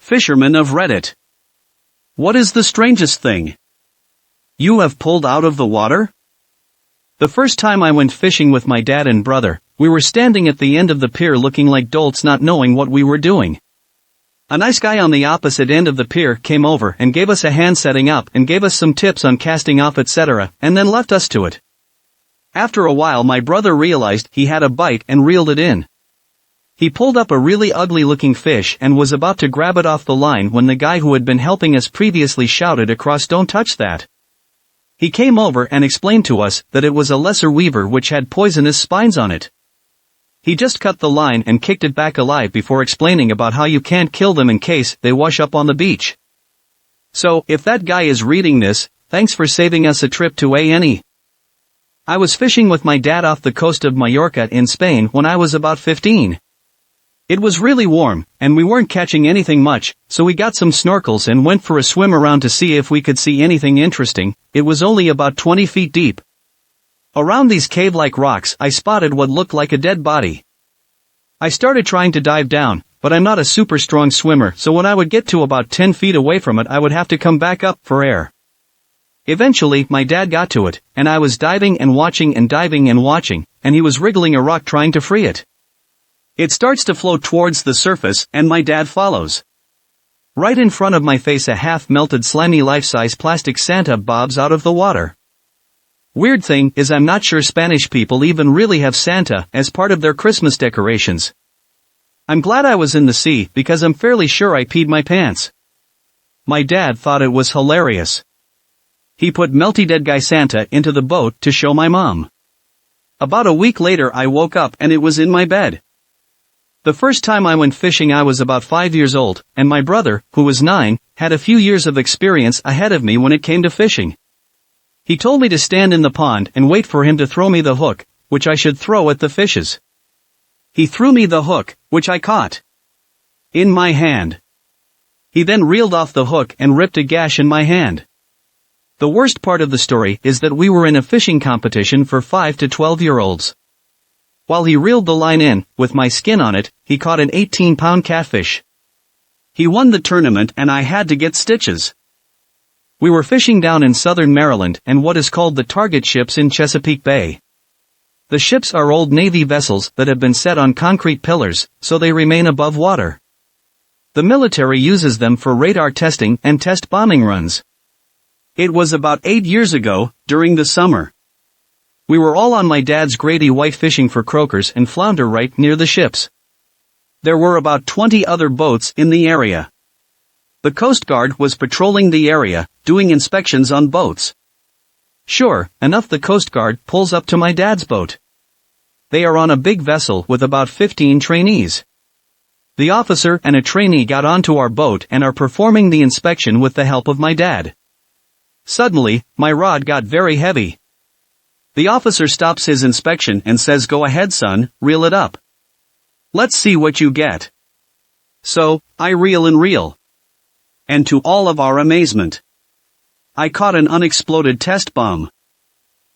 Fisherman of Reddit. What is the strangest thing you have pulled out of the water? The first time I went fishing with my dad and brother, we were standing at the end of the pier looking like dolts not knowing what we were doing. A nice guy on the opposite end of the pier came over and gave us a hand setting up and gave us some tips on casting off etc. and then left us to it. After a while my brother realized he had a bite and reeled it in. He pulled up a really ugly looking fish and was about to grab it off the line when the guy who had been helping us previously shouted across, "Don't touch that." He came over and explained to us that it was a lesser weaver which had poisonous spines on it. He just cut the line and kicked it back alive before explaining about how you can't kill them in case they wash up on the beach. So, if that guy is reading this, thanks for saving us a trip to A&E. I was fishing with my dad off the coast of Mallorca in Spain when I was about 15. It was really warm, and we weren't catching anything much, so we got some snorkels and went for a swim around to see if we could see anything interesting. It was only about 20 feet deep. Around these cave-like rocks I spotted what looked like a dead body. I started trying to dive down, but I'm not a super strong swimmer, so when I would get to about 10 feet away from it I would have to come back up for air. Eventually my dad got to it, and I was diving and watching and diving and watching, and he was wriggling a rock trying to free it. It starts to float towards the surface and my dad follows. Right in front of my face a half-melted slimy life-size plastic Santa bobs out of the water. Weird thing is I'm not sure Spanish people even really have Santa as part of their Christmas decorations. I'm glad I was in the sea because I'm fairly sure I peed my pants. My dad thought it was hilarious. He put melty dead guy Santa into the boat to show my mom. About a week later I woke up and it was in my bed. The first time I went fishing I was about 5 years old, and my brother, who was 9, had a few years of experience ahead of me when it came to fishing. He told me to stand in the pond and wait for him to throw me the hook, which I should throw at the fishes. He threw me the hook, which I caught in my hand. He then reeled off the hook and ripped a gash in my hand. The worst part of the story is that we were in a fishing competition for 5 to 12-year-olds. While he reeled the line in, with my skin on it, he caught an 18-pound catfish. He won the tournament and I had to get stitches. We were fishing down in southern Maryland and what is called the target ships in Chesapeake Bay. The ships are old Navy vessels that have been set on concrete pillars, so they remain above water. The military uses them for radar testing and test bombing runs. It was about 8 years ago, during the summer. We were all on my dad's Grady White fishing for croakers and flounder right near the ships. There were about 20 other boats in the area. The Coast Guard was patrolling the area, doing inspections on boats. Sure enough the Coast Guard pulls up to my dad's boat. They are on a big vessel with about 15 trainees. The officer and a trainee got onto our boat and are performing the inspection with the help of my dad. Suddenly, my rod got very heavy. The officer stops his inspection and says, "Go ahead son, reel it up. Let's see what you get." So, I reel and reel. And to all of our amazement, I caught an unexploded test bomb.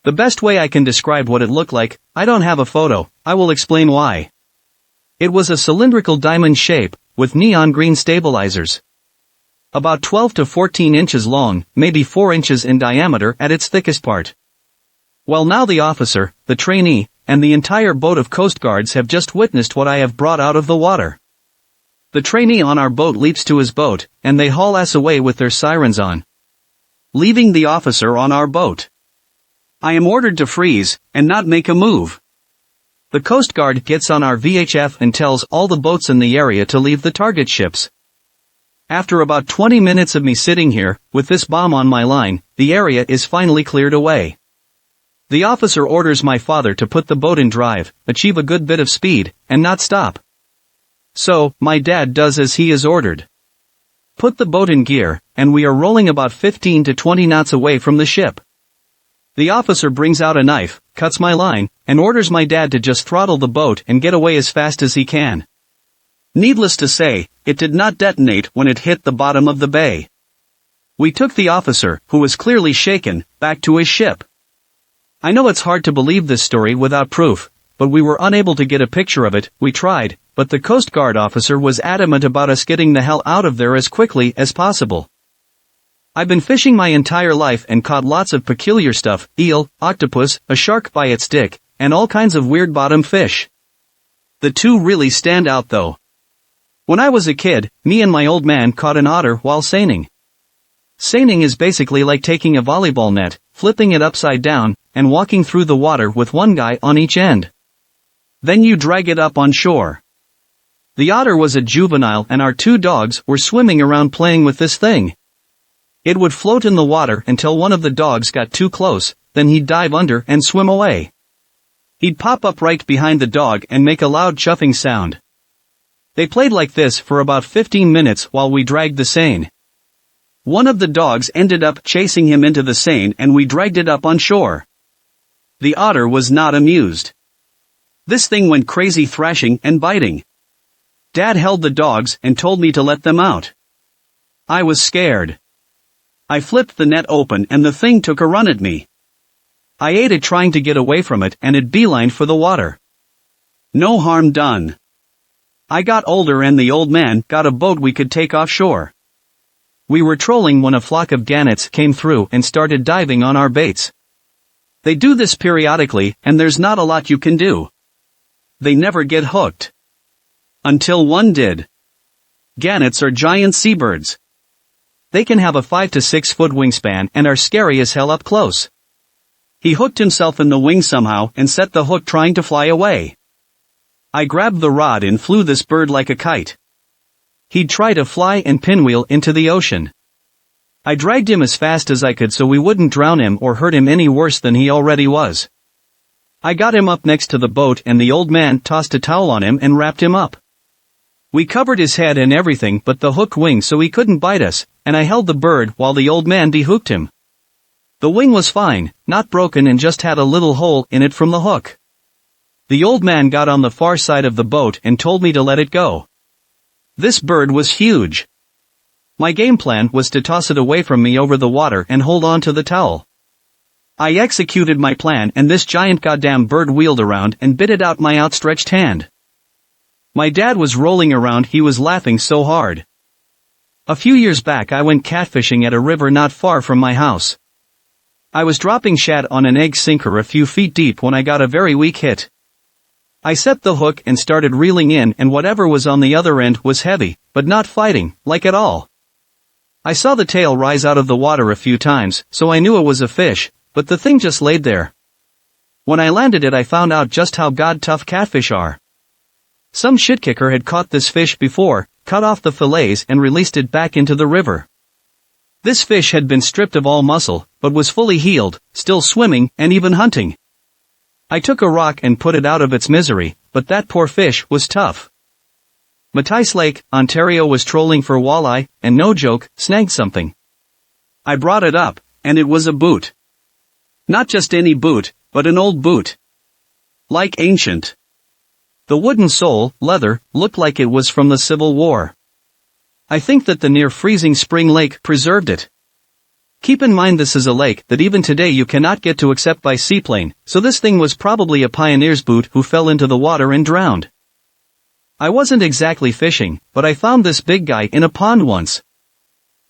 The best way I can describe what it looked like, I don't have a photo, I will explain why. It was a cylindrical diamond shape, with neon green stabilizers. About 12 to 14 inches long, maybe 4 inches in diameter at its thickest part. Well now the officer, the trainee, and the entire boat of Coast Guards have just witnessed what I have brought out of the water. The trainee on our boat leaps to his boat, and they haul us away with their sirens on, leaving the officer on our boat. I am ordered to freeze, and not make a move. The Coast Guard gets on our VHF and tells all the boats in the area to leave the target ships. After about 20 minutes of me sitting here, with this bomb on my line, the area is finally cleared away. The officer orders my father to put the boat in drive, achieve a good bit of speed, and not stop. So, my dad does as he is ordered. Put the boat in gear, and we are rolling about 15 to 20 knots away from the ship. The officer brings out a knife, cuts my line, and orders my dad to just throttle the boat and get away as fast as he can. Needless to say, it did not detonate when it hit the bottom of the bay. We took the officer, who was clearly shaken, back to his ship. I know it's hard to believe this story without proof, but we were unable to get a picture of it. We tried, but the Coast Guard officer was adamant about us getting the hell out of there as quickly as possible. I've been fishing my entire life and caught lots of peculiar stuff: eel, octopus, a shark by its dick, and all kinds of weird bottom fish. The two really stand out though. When I was a kid, me and my old man caught an otter while seining. Seining is basically like taking a volleyball net, flipping it upside down, and walking through the water with one guy on each end. Then you drag it up on shore. The otter was a juvenile and our two dogs were swimming around playing with this thing. It would float in the water until one of the dogs got too close, then he'd dive under and swim away. He'd pop up right behind the dog and make a loud chuffing sound. They played like this for about 15 minutes while we dragged the seine. One of the dogs ended up chasing him into the seine and we dragged it up on shore. The otter was not amused. This thing went crazy, thrashing and biting. Dad held the dogs and told me to let them out. I was scared. I flipped the net open and the thing took a run at me. I ate it trying to get away from it and it beelined for the water. No harm done. I got older and the old man got a boat we could take offshore. We were trolling when a flock of gannets came through and started diving on our baits. They do this periodically and there's not a lot you can do. They never get hooked. Until one did. Gannets are giant seabirds. They can have a 5 to 6 foot wingspan and are scary as hell up close. He hooked himself in the wing somehow and set the hook trying to fly away. I grabbed the rod and flew this bird like a kite. He'd try to fly and pinwheel into the ocean. I dragged him as fast as I could so we wouldn't drown him or hurt him any worse than he already was. I got him up next to the boat and the old man tossed a towel on him and wrapped him up. We covered his head and everything but the hook wing so he couldn't bite us, and I held the bird while the old man dehooked him. The wing was fine, not broken, and just had a little hole in it from the hook. The old man got on the far side of the boat and told me to let it go. This bird was huge. My game plan was to toss it away from me over the water and hold on to the towel. I executed my plan and this giant goddamn bird wheeled around and bit it out my outstretched hand. My dad was rolling around, he was laughing so hard. A few years back I went catfishing at a river not far from my house. I was dropping shad on an egg sinker a few feet deep when I got a very weak hit. I set the hook and started reeling in and whatever was on the other end was heavy, but not fighting, like at all. I saw the tail rise out of the water a few times, so I knew it was a fish, but the thing just laid there. When I landed it I found out just how god tough catfish are. Some shitkicker had caught this fish before, cut off the fillets and released it back into the river. This fish had been stripped of all muscle, but was fully healed, still swimming, and even hunting. I took a rock and put it out of its misery, but that poor fish was tough. Mattice Lake, Ontario was trolling for walleye, and no joke, snagged something. I brought it up, and it was a boot. Not just any boot, but an old boot. Like ancient. The wooden sole, leather, looked like it was from the Civil War. I think that the near-freezing spring lake preserved it. Keep in mind this is a lake that even today you cannot get to except by seaplane, so this thing was probably a pioneer's boot who fell into the water and drowned. I wasn't exactly fishing, but I found this big guy in a pond once.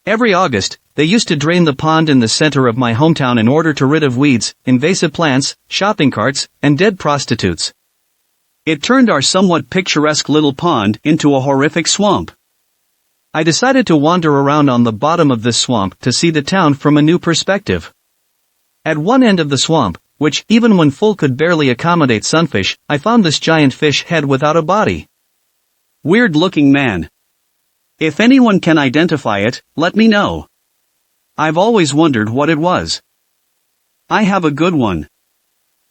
Every August, they used to drain the pond in the center of my hometown in order to rid of weeds, invasive plants, shopping carts, and dead prostitutes. It turned our somewhat picturesque little pond into a horrific swamp. I decided to wander around on the bottom of this swamp to see the town from a new perspective. At one end of the swamp, which even when full could barely accommodate sunfish, I found this giant fish head without a body. Weird looking man. If anyone can identify it, let me know. I've always wondered what it was. I have a good one.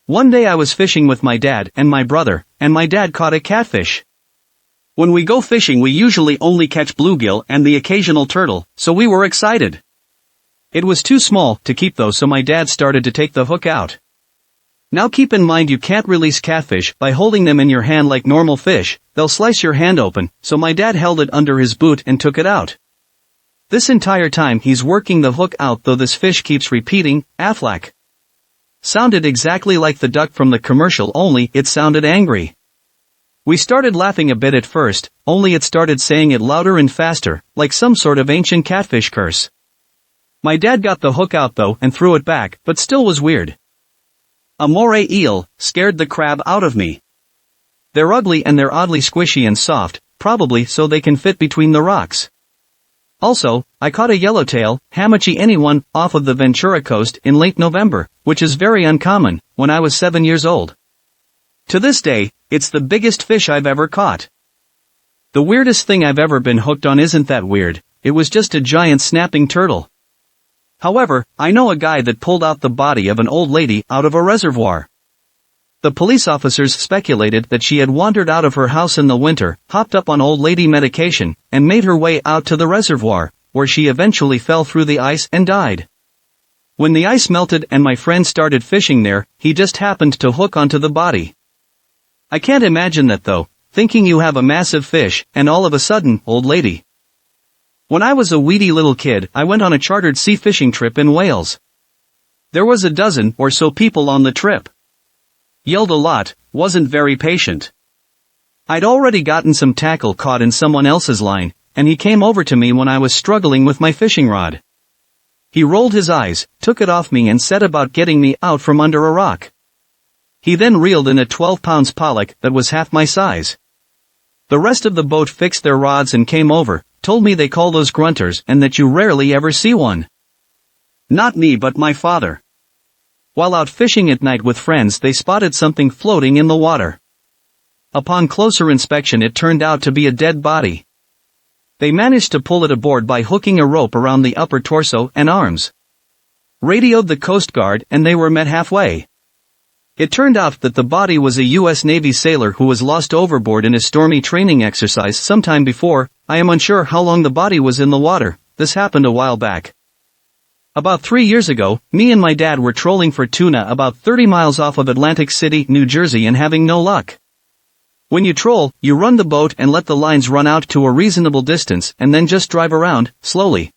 One day I was fishing with my dad and my brother, and my dad caught a catfish. When we go fishing we usually only catch bluegill and the occasional turtle, so we were excited. It was too small to keep though, so my dad started to take the hook out. Now keep in mind you can't release catfish by holding them in your hand like normal fish, they'll slice your hand open, so my dad held it under his boot and took it out. This entire time he's working the hook out though this fish keeps repeating, "Aflac. Sounded exactly like the duck from the commercial, only it sounded angry. We started laughing a bit at first, only it started saying it louder and faster, like some sort of ancient catfish curse. My dad got the hook out though and threw it back, but still was weird. A moray eel scared the crap out of me. They're ugly and they're oddly squishy and soft, probably so they can fit between the rocks. Also, I caught a yellowtail, hamachi anyone, off of the Ventura coast in late November, which is very uncommon, when I was 7 years old. To this day, it's the biggest fish I've ever caught. The weirdest thing I've ever been hooked on isn't that weird, it was just a giant snapping turtle. However, I know a guy that pulled out the body of an old lady out of a reservoir. The police officers speculated that she had wandered out of her house in the winter, hopped up on old lady medication, and made her way out to the reservoir, where she eventually fell through the ice and died. When the ice melted and my friend started fishing there, he just happened to hook onto the body. I can't imagine that though, thinking you have a massive fish, and all of a sudden, old lady. When I was a weedy little kid, I went on a chartered sea fishing trip in Wales. There was a dozen or so people on the trip. Yelled a lot, wasn't very patient. I'd already gotten some tackle caught in someone else's line, and he came over to me when I was struggling with my fishing rod. He rolled his eyes, took it off me and set about getting me out from under a rock. He then reeled in a 12-pound pollock that was half my size. The rest of the boat fixed their rods and came over, told me they call those grunters and that you rarely ever see one. Not me but my father. While out fishing at night with friends, they spotted something floating in the water. Upon closer inspection, it turned out to be a dead body. They managed to pull it aboard by hooking a rope around the upper torso and arms. Radioed the Coast Guard and they were met halfway. It turned out that the body was a U.S. Navy sailor who was lost overboard in a stormy training exercise sometime before. I am unsure how long the body was in the water. This happened a while back. About 3 years ago, me and my dad were trolling for tuna about 30 miles off of Atlantic City, New Jersey, and having no luck. When you troll, you run the boat and let the lines run out to a reasonable distance and then just drive around, slowly.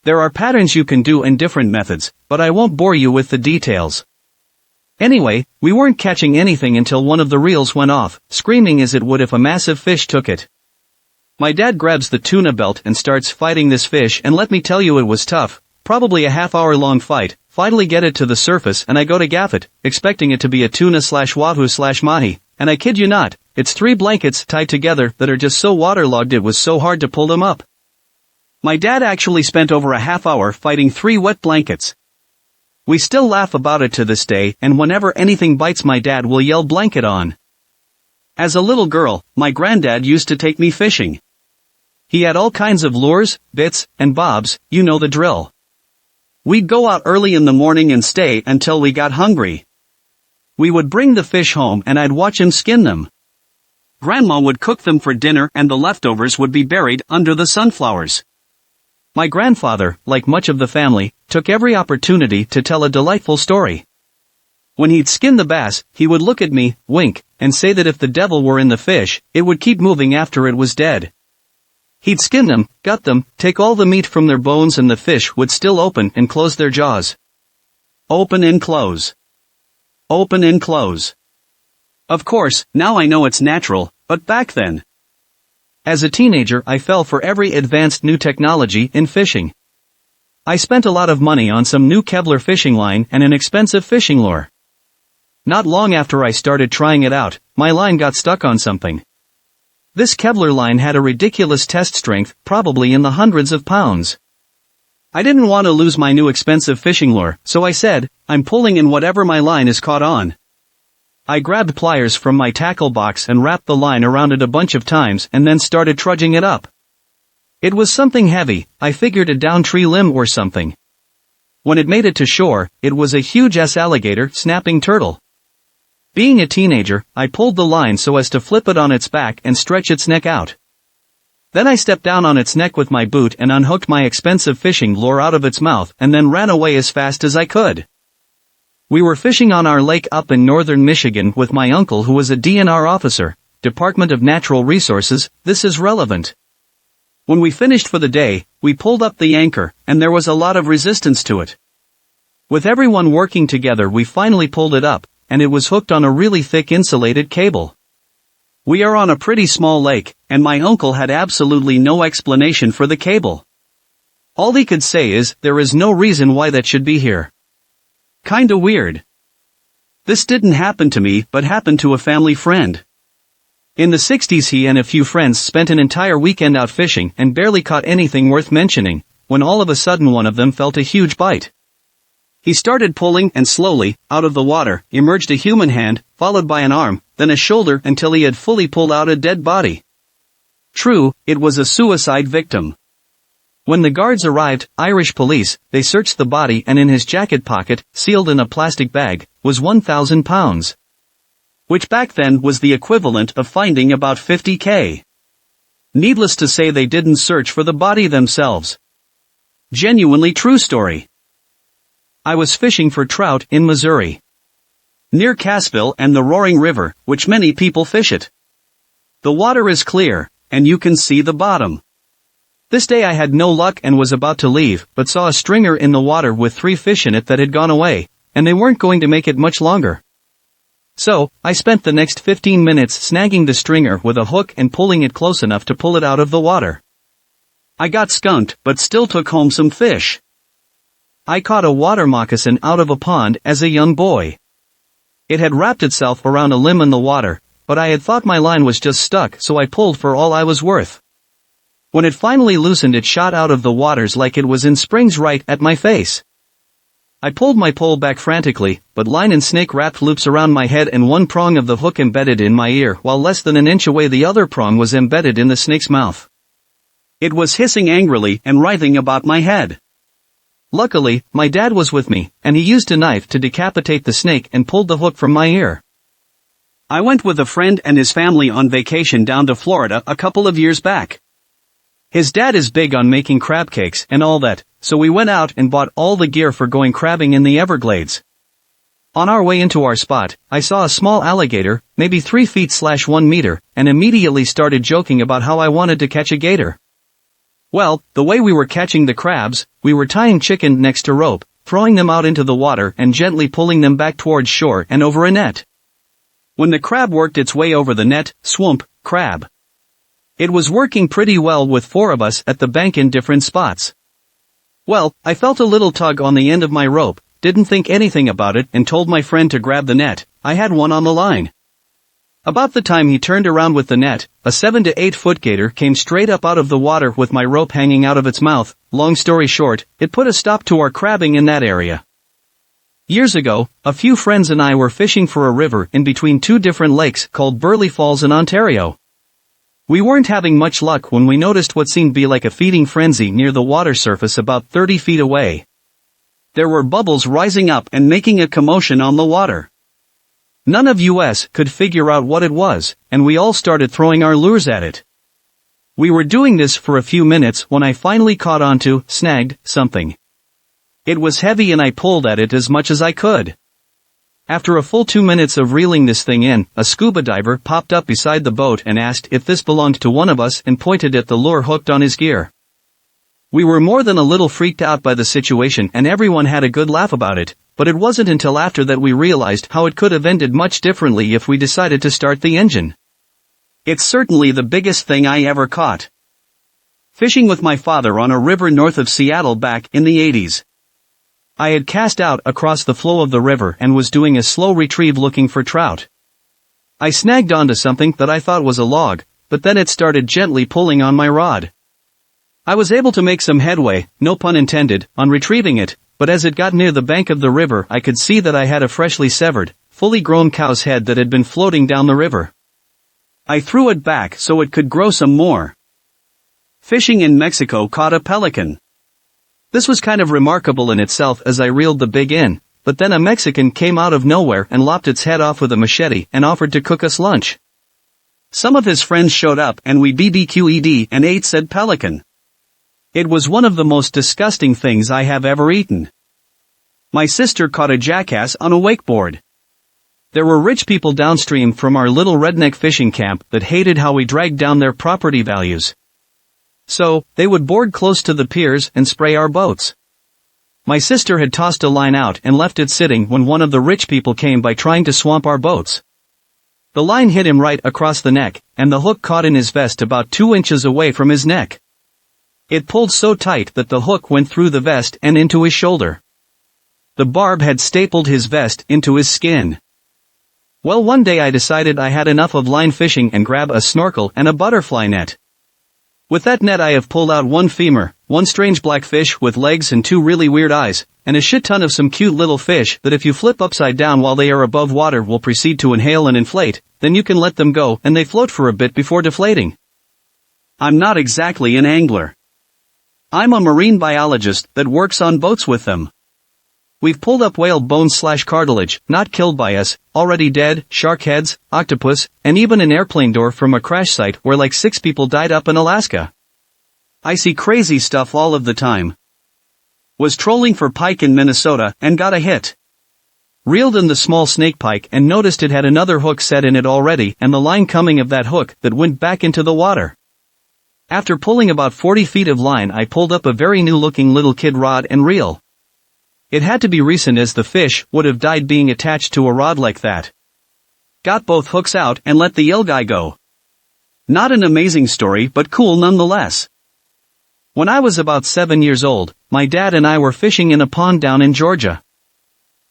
There are patterns you can do and different methods, but I won't bore you with the details. Anyway, we weren't catching anything until one of the reels went off, screaming as it would if a massive fish took it. My dad grabs the tuna belt and starts fighting this fish, and let me tell you, it was tough. Probably a half-hour-long fight. Finally get it to the surface and I go to gaff it, expecting it to be a tuna/wahoo/mahi, and I kid you not, it's 3 blankets tied together that are just so waterlogged it was so hard to pull them up. My dad actually spent over a half hour fighting 3 wet blankets. We still laugh about it to this day, and whenever anything bites my dad will yell blanket on. As a little girl, my granddad used to take me fishing. He had all kinds of lures, bits, and bobs, you know the drill. We'd go out early in the morning and stay until we got hungry. We would bring the fish home and I'd watch him skin them. Grandma would cook them for dinner and the leftovers would be buried under the sunflowers. My grandfather, like much of the family, took every opportunity to tell a delightful story. When he'd skin the bass, he would look at me, wink, and say that if the devil were in the fish, it would keep moving after it was dead. He'd skin them, gut them, take all the meat from their bones, and the fish would still open and close their jaws. Open and close. Open and close. Of course, now I know it's natural, but back then. As a teenager, I fell for every advanced new technology in fishing. I spent a lot of money on some new Kevlar fishing line and an expensive fishing lure. Not long after I started trying it out, my line got stuck on something. This Kevlar line had a ridiculous test strength, probably in the hundreds of pounds. I didn't want to lose my new expensive fishing lure, so I said, I'm pulling in whatever my line is caught on. I grabbed pliers from my tackle box and wrapped the line around it a bunch of times and then started trudging it up. It was something heavy, I figured a down tree limb or something. When it made it to shore, it was a huge alligator snapping turtle. Being a teenager, I pulled the line so as to flip it on its back and stretch its neck out. Then I stepped down on its neck with my boot and unhooked my expensive fishing lure out of its mouth and then ran away as fast as I could. We were fishing on our lake up in northern Michigan with my uncle, who was a DNR officer, Department of Natural Resources. This is relevant. When we finished for the day, we pulled up the anchor, and there was a lot of resistance to it. With everyone working together we finally pulled it up, and it was hooked on a really thick insulated cable. We are on a pretty small lake, and my uncle had absolutely no explanation for the cable. All he could say is, there is no reason why that should be here. Kinda weird. This didn't happen to me, but happened to a family friend. In the 60s he and a few friends spent an entire weekend out fishing and barely caught anything worth mentioning, when all of a sudden one of them felt a huge bite. He started pulling and slowly, out of the water, emerged a human hand, followed by an arm, then a shoulder until he had fully pulled out a dead body. True, it was a suicide victim. When the guards arrived, Irish police, they searched the body and in his jacket pocket, sealed in a plastic bag, was £1,000. Which back then was the equivalent of finding about $50,000. Needless to say they didn't search for the body themselves. Genuinely true story. I was fishing for trout in Missouri. Near Cassville and the Roaring River, which many people fish it. The water is clear, and you can see the bottom. This day I had no luck and was about to leave, but saw a stringer in the water with 3 fish in it that had gone away, and they weren't going to make it much longer. So, I spent the next 15 minutes snagging the stringer with a hook and pulling it close enough to pull it out of the water. I got skunked, but still took home some fish. I caught a water moccasin out of a pond as a young boy. It had wrapped itself around a limb in the water, but I had thought my line was just stuck, so I pulled for all I was worth. When it finally loosened it shot out of the waters like it was in springs right at my face. I pulled my pole back frantically, but line and snake wrapped loops around my head and one prong of the hook embedded in my ear while less than an inch away the other prong was embedded in the snake's mouth. It was hissing angrily and writhing about my head. Luckily, my dad was with me, and he used a knife to decapitate the snake and pulled the hook from my ear. I went with a friend and his family on vacation down to Florida a couple of years back. His dad is big on making crab cakes and all that, so we went out and bought all the gear for going crabbing in the Everglades. On our way into our spot, I saw a small alligator, maybe 3 feet/1 meter, and immediately started joking about how I wanted to catch a gator. Well, the way we were catching the crabs, we were tying chicken next to rope, throwing them out into the water and gently pulling them back towards shore and over a net. When the crab worked its way over the net, swoop, crab. It was working pretty well with 4 of us at the bank in different spots. Well, I felt a little tug on the end of my rope, didn't think anything about it and told my friend to grab the net. I had one on the line. About the time he turned around with the net, a 7 to 8 foot gator came straight up out of the water with my rope hanging out of its mouth. Long story short, it put a stop to our crabbing in that area. Years ago, a few friends and I were fishing for a river in between 2 different lakes called Burley Falls in Ontario. We weren't having much luck when we noticed what seemed to be like a feeding frenzy near the water surface about 30 feet away. There were bubbles rising up and making a commotion on the water. None of us could figure out what it was, and we all started throwing our lures at it. We were doing this for a few minutes when I finally caught onto, snagged, something. It was heavy and I pulled at it as much as I could. After a full 2 minutes of reeling this thing in, a scuba diver popped up beside the boat and asked if this belonged to one of us and pointed at the lure hooked on his gear. We were more than a little freaked out by the situation and everyone had a good laugh about it, but it wasn't until after that we realized how it could have ended much differently if we decided to start the engine. It's certainly the biggest thing I ever caught. Fishing with my father on a river north of Seattle back in the 80s. I had cast out across the flow of the river and was doing a slow retrieve looking for trout. I snagged onto something that I thought was a log, but then it started gently pulling on my rod. I was able to make some headway, no pun intended, on retrieving it, but as it got near the bank of the river I could see that I had a freshly severed, fully grown cow's head that had been floating down the river. I threw it back so it could grow some more. Fishing in Mexico caught a pelican. This was kind of remarkable in itself as I reeled the big in, but then a Mexican came out of nowhere and lopped its head off with a machete and offered to cook us lunch. Some of his friends showed up and we BBQ'd and ate said pelican. It was one of the most disgusting things I have ever eaten. My sister caught a jackass on a wakeboard. There were rich people downstream from our little redneck fishing camp that hated how we dragged down their property values. So, they would board close to the piers and spray our boats. My sister had tossed a line out and left it sitting when one of the rich people came by trying to swamp our boats. The line hit him right across the neck, and the hook caught in his vest about 2 inches away from his neck. It pulled so tight that the hook went through the vest and into his shoulder. The barb had stapled his vest into his skin. Well, one day I decided I had enough of line fishing and grabbed a snorkel and a butterfly net. With that net I have pulled out one femur, one strange black fish with legs and 2 really weird eyes, and a shit ton of some cute little fish that if you flip upside down while they are above water will proceed to inhale and inflate, then you can let them go and they float for a bit before deflating. I'm not exactly an angler. I'm a marine biologist that works on boats with them. We've pulled up whale bones/cartilage, not killed by us, already dead, shark heads, octopus, and even an airplane door from a crash site where like 6 people died up in Alaska. I see crazy stuff all of the time. Was trolling for pike in Minnesota and got a hit. Reeled in the small snake pike and noticed it had another hook set in it already and the line coming of that hook that went back into the water. After pulling about 40 feet of line I pulled up a very new looking little kid rod and reel. It had to be recent as the fish would have died being attached to a rod like that. Got both hooks out and let the ill guy go. Not an amazing story but cool nonetheless. When I was about 7 years old, my dad and I were fishing in a pond down in Georgia.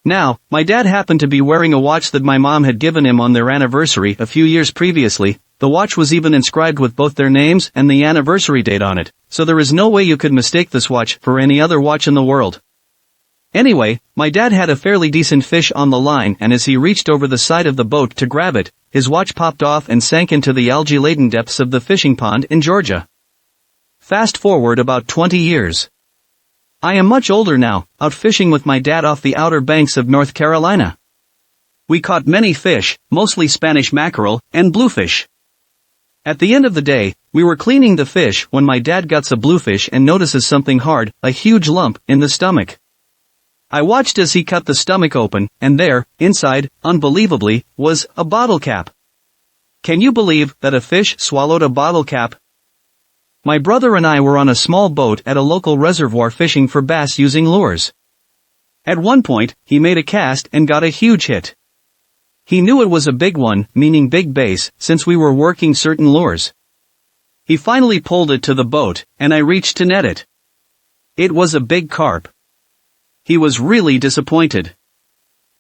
Now, my dad happened to be wearing a watch that my mom had given him on their anniversary a few years previously. The watch was even inscribed with both their names and the anniversary date on it, so there is no way you could mistake this watch for any other watch in the world. Anyway, my dad had a fairly decent fish on the line and as he reached over the side of the boat to grab it, his watch popped off and sank into the algae-laden depths of the fishing pond in Georgia. Fast forward about 20 years. I am much older now, out fishing with my dad off the outer banks of North Carolina. We caught many fish, mostly Spanish mackerel, and bluefish. At the end of the day, we were cleaning the fish when my dad guts a bluefish and notices something hard, a huge lump, in the stomach. I watched as he cut the stomach open, and there, inside, unbelievably, was a bottle cap. Can you believe that a fish swallowed a bottle cap? My brother and I were on a small boat at a local reservoir fishing for bass using lures. At one point, he made a cast and got a huge hit. He knew it was a big one, meaning big bass, since we were working certain lures. He finally pulled it to the boat, and I reached to net it. It was a big carp. He was really disappointed.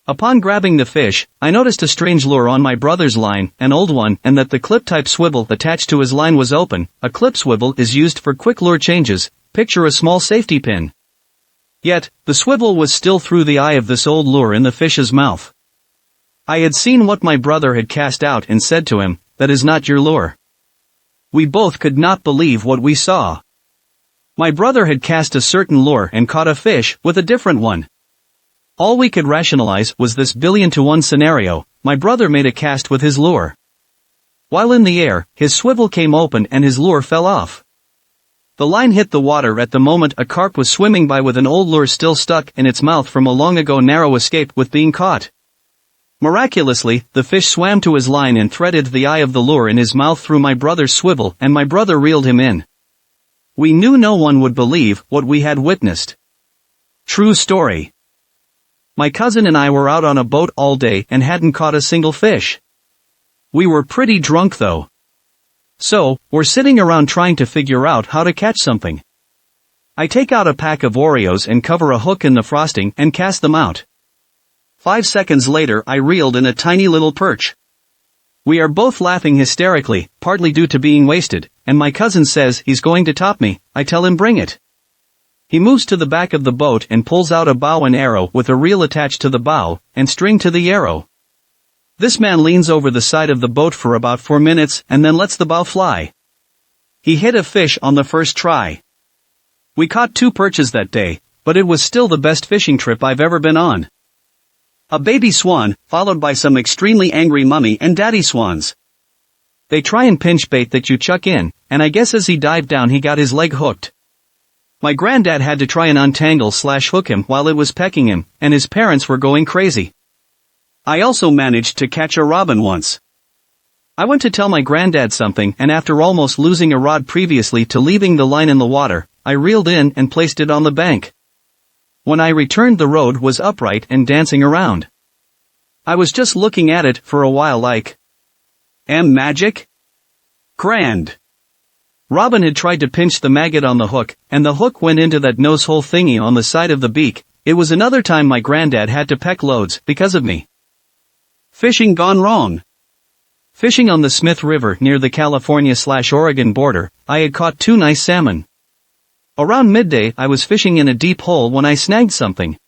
Upon grabbing the fish, I noticed a strange lure on my brother's line, an old one, and that the clip-type swivel attached to his line was open. A clip swivel is used for quick lure changes, picture a small safety pin. Yet, the swivel was still through the eye of this old lure in the fish's mouth. I had seen what my brother had cast out and said to him, "That is not your lure." We both could not believe what we saw. My brother had cast a certain lure and caught a fish with a different one. All we could rationalize was this 1,000,000,000 scenario. My brother made a cast with his lure. While in the air, his swivel came open and his lure fell off. The line hit the water at the moment a carp was swimming by with an old lure still stuck in its mouth from a long ago narrow escape with being caught. Miraculously, the fish swam to his line and threaded the eye of the lure in his mouth through my brother's swivel and my brother reeled him in. We knew no one would believe what we had witnessed. True story. My cousin and I were out on a boat all day and hadn't caught a single fish. We were pretty drunk though. So, we're sitting around trying to figure out how to catch something. I take out a pack of Oreos and cover a hook in the frosting and cast them out. 5 seconds later I reeled in a tiny little perch. We are both laughing hysterically, partly due to being wasted, and my cousin says he's going to top me. I tell him bring it. He moves to the back of the boat and pulls out a bow and arrow with a reel attached to the bow, and string to the arrow. This man leans over the side of the boat for about 4 minutes and then lets the bow fly. He hit a fish on the first try. We caught 2 perches that day, but it was still the best fishing trip I've ever been on. A baby swan, followed by some extremely angry mummy and daddy swans. They try and pinch bait that you chuck in, and I guess as he dived down he got his leg hooked. My granddad had to try and untangle/hook him while it was pecking him, and his parents were going crazy. I also managed to catch a robin once. I went to tell my granddad something and after almost losing a rod previously to leaving the line in the water, I reeled in and placed it on the bank. When I returned, the road was upright and dancing around. I was just looking at it for a while like, magic? Grand. Robin had tried to pinch the maggot on the hook, and the hook went into that nose-hole thingy on the side of the beak. It was another time my granddad had to peck loads because of me. Fishing gone wrong. Fishing on the Smith River near the California/Oregon border, I had caught 2 nice salmon. Around midday I was fishing in a deep hole when I snagged something.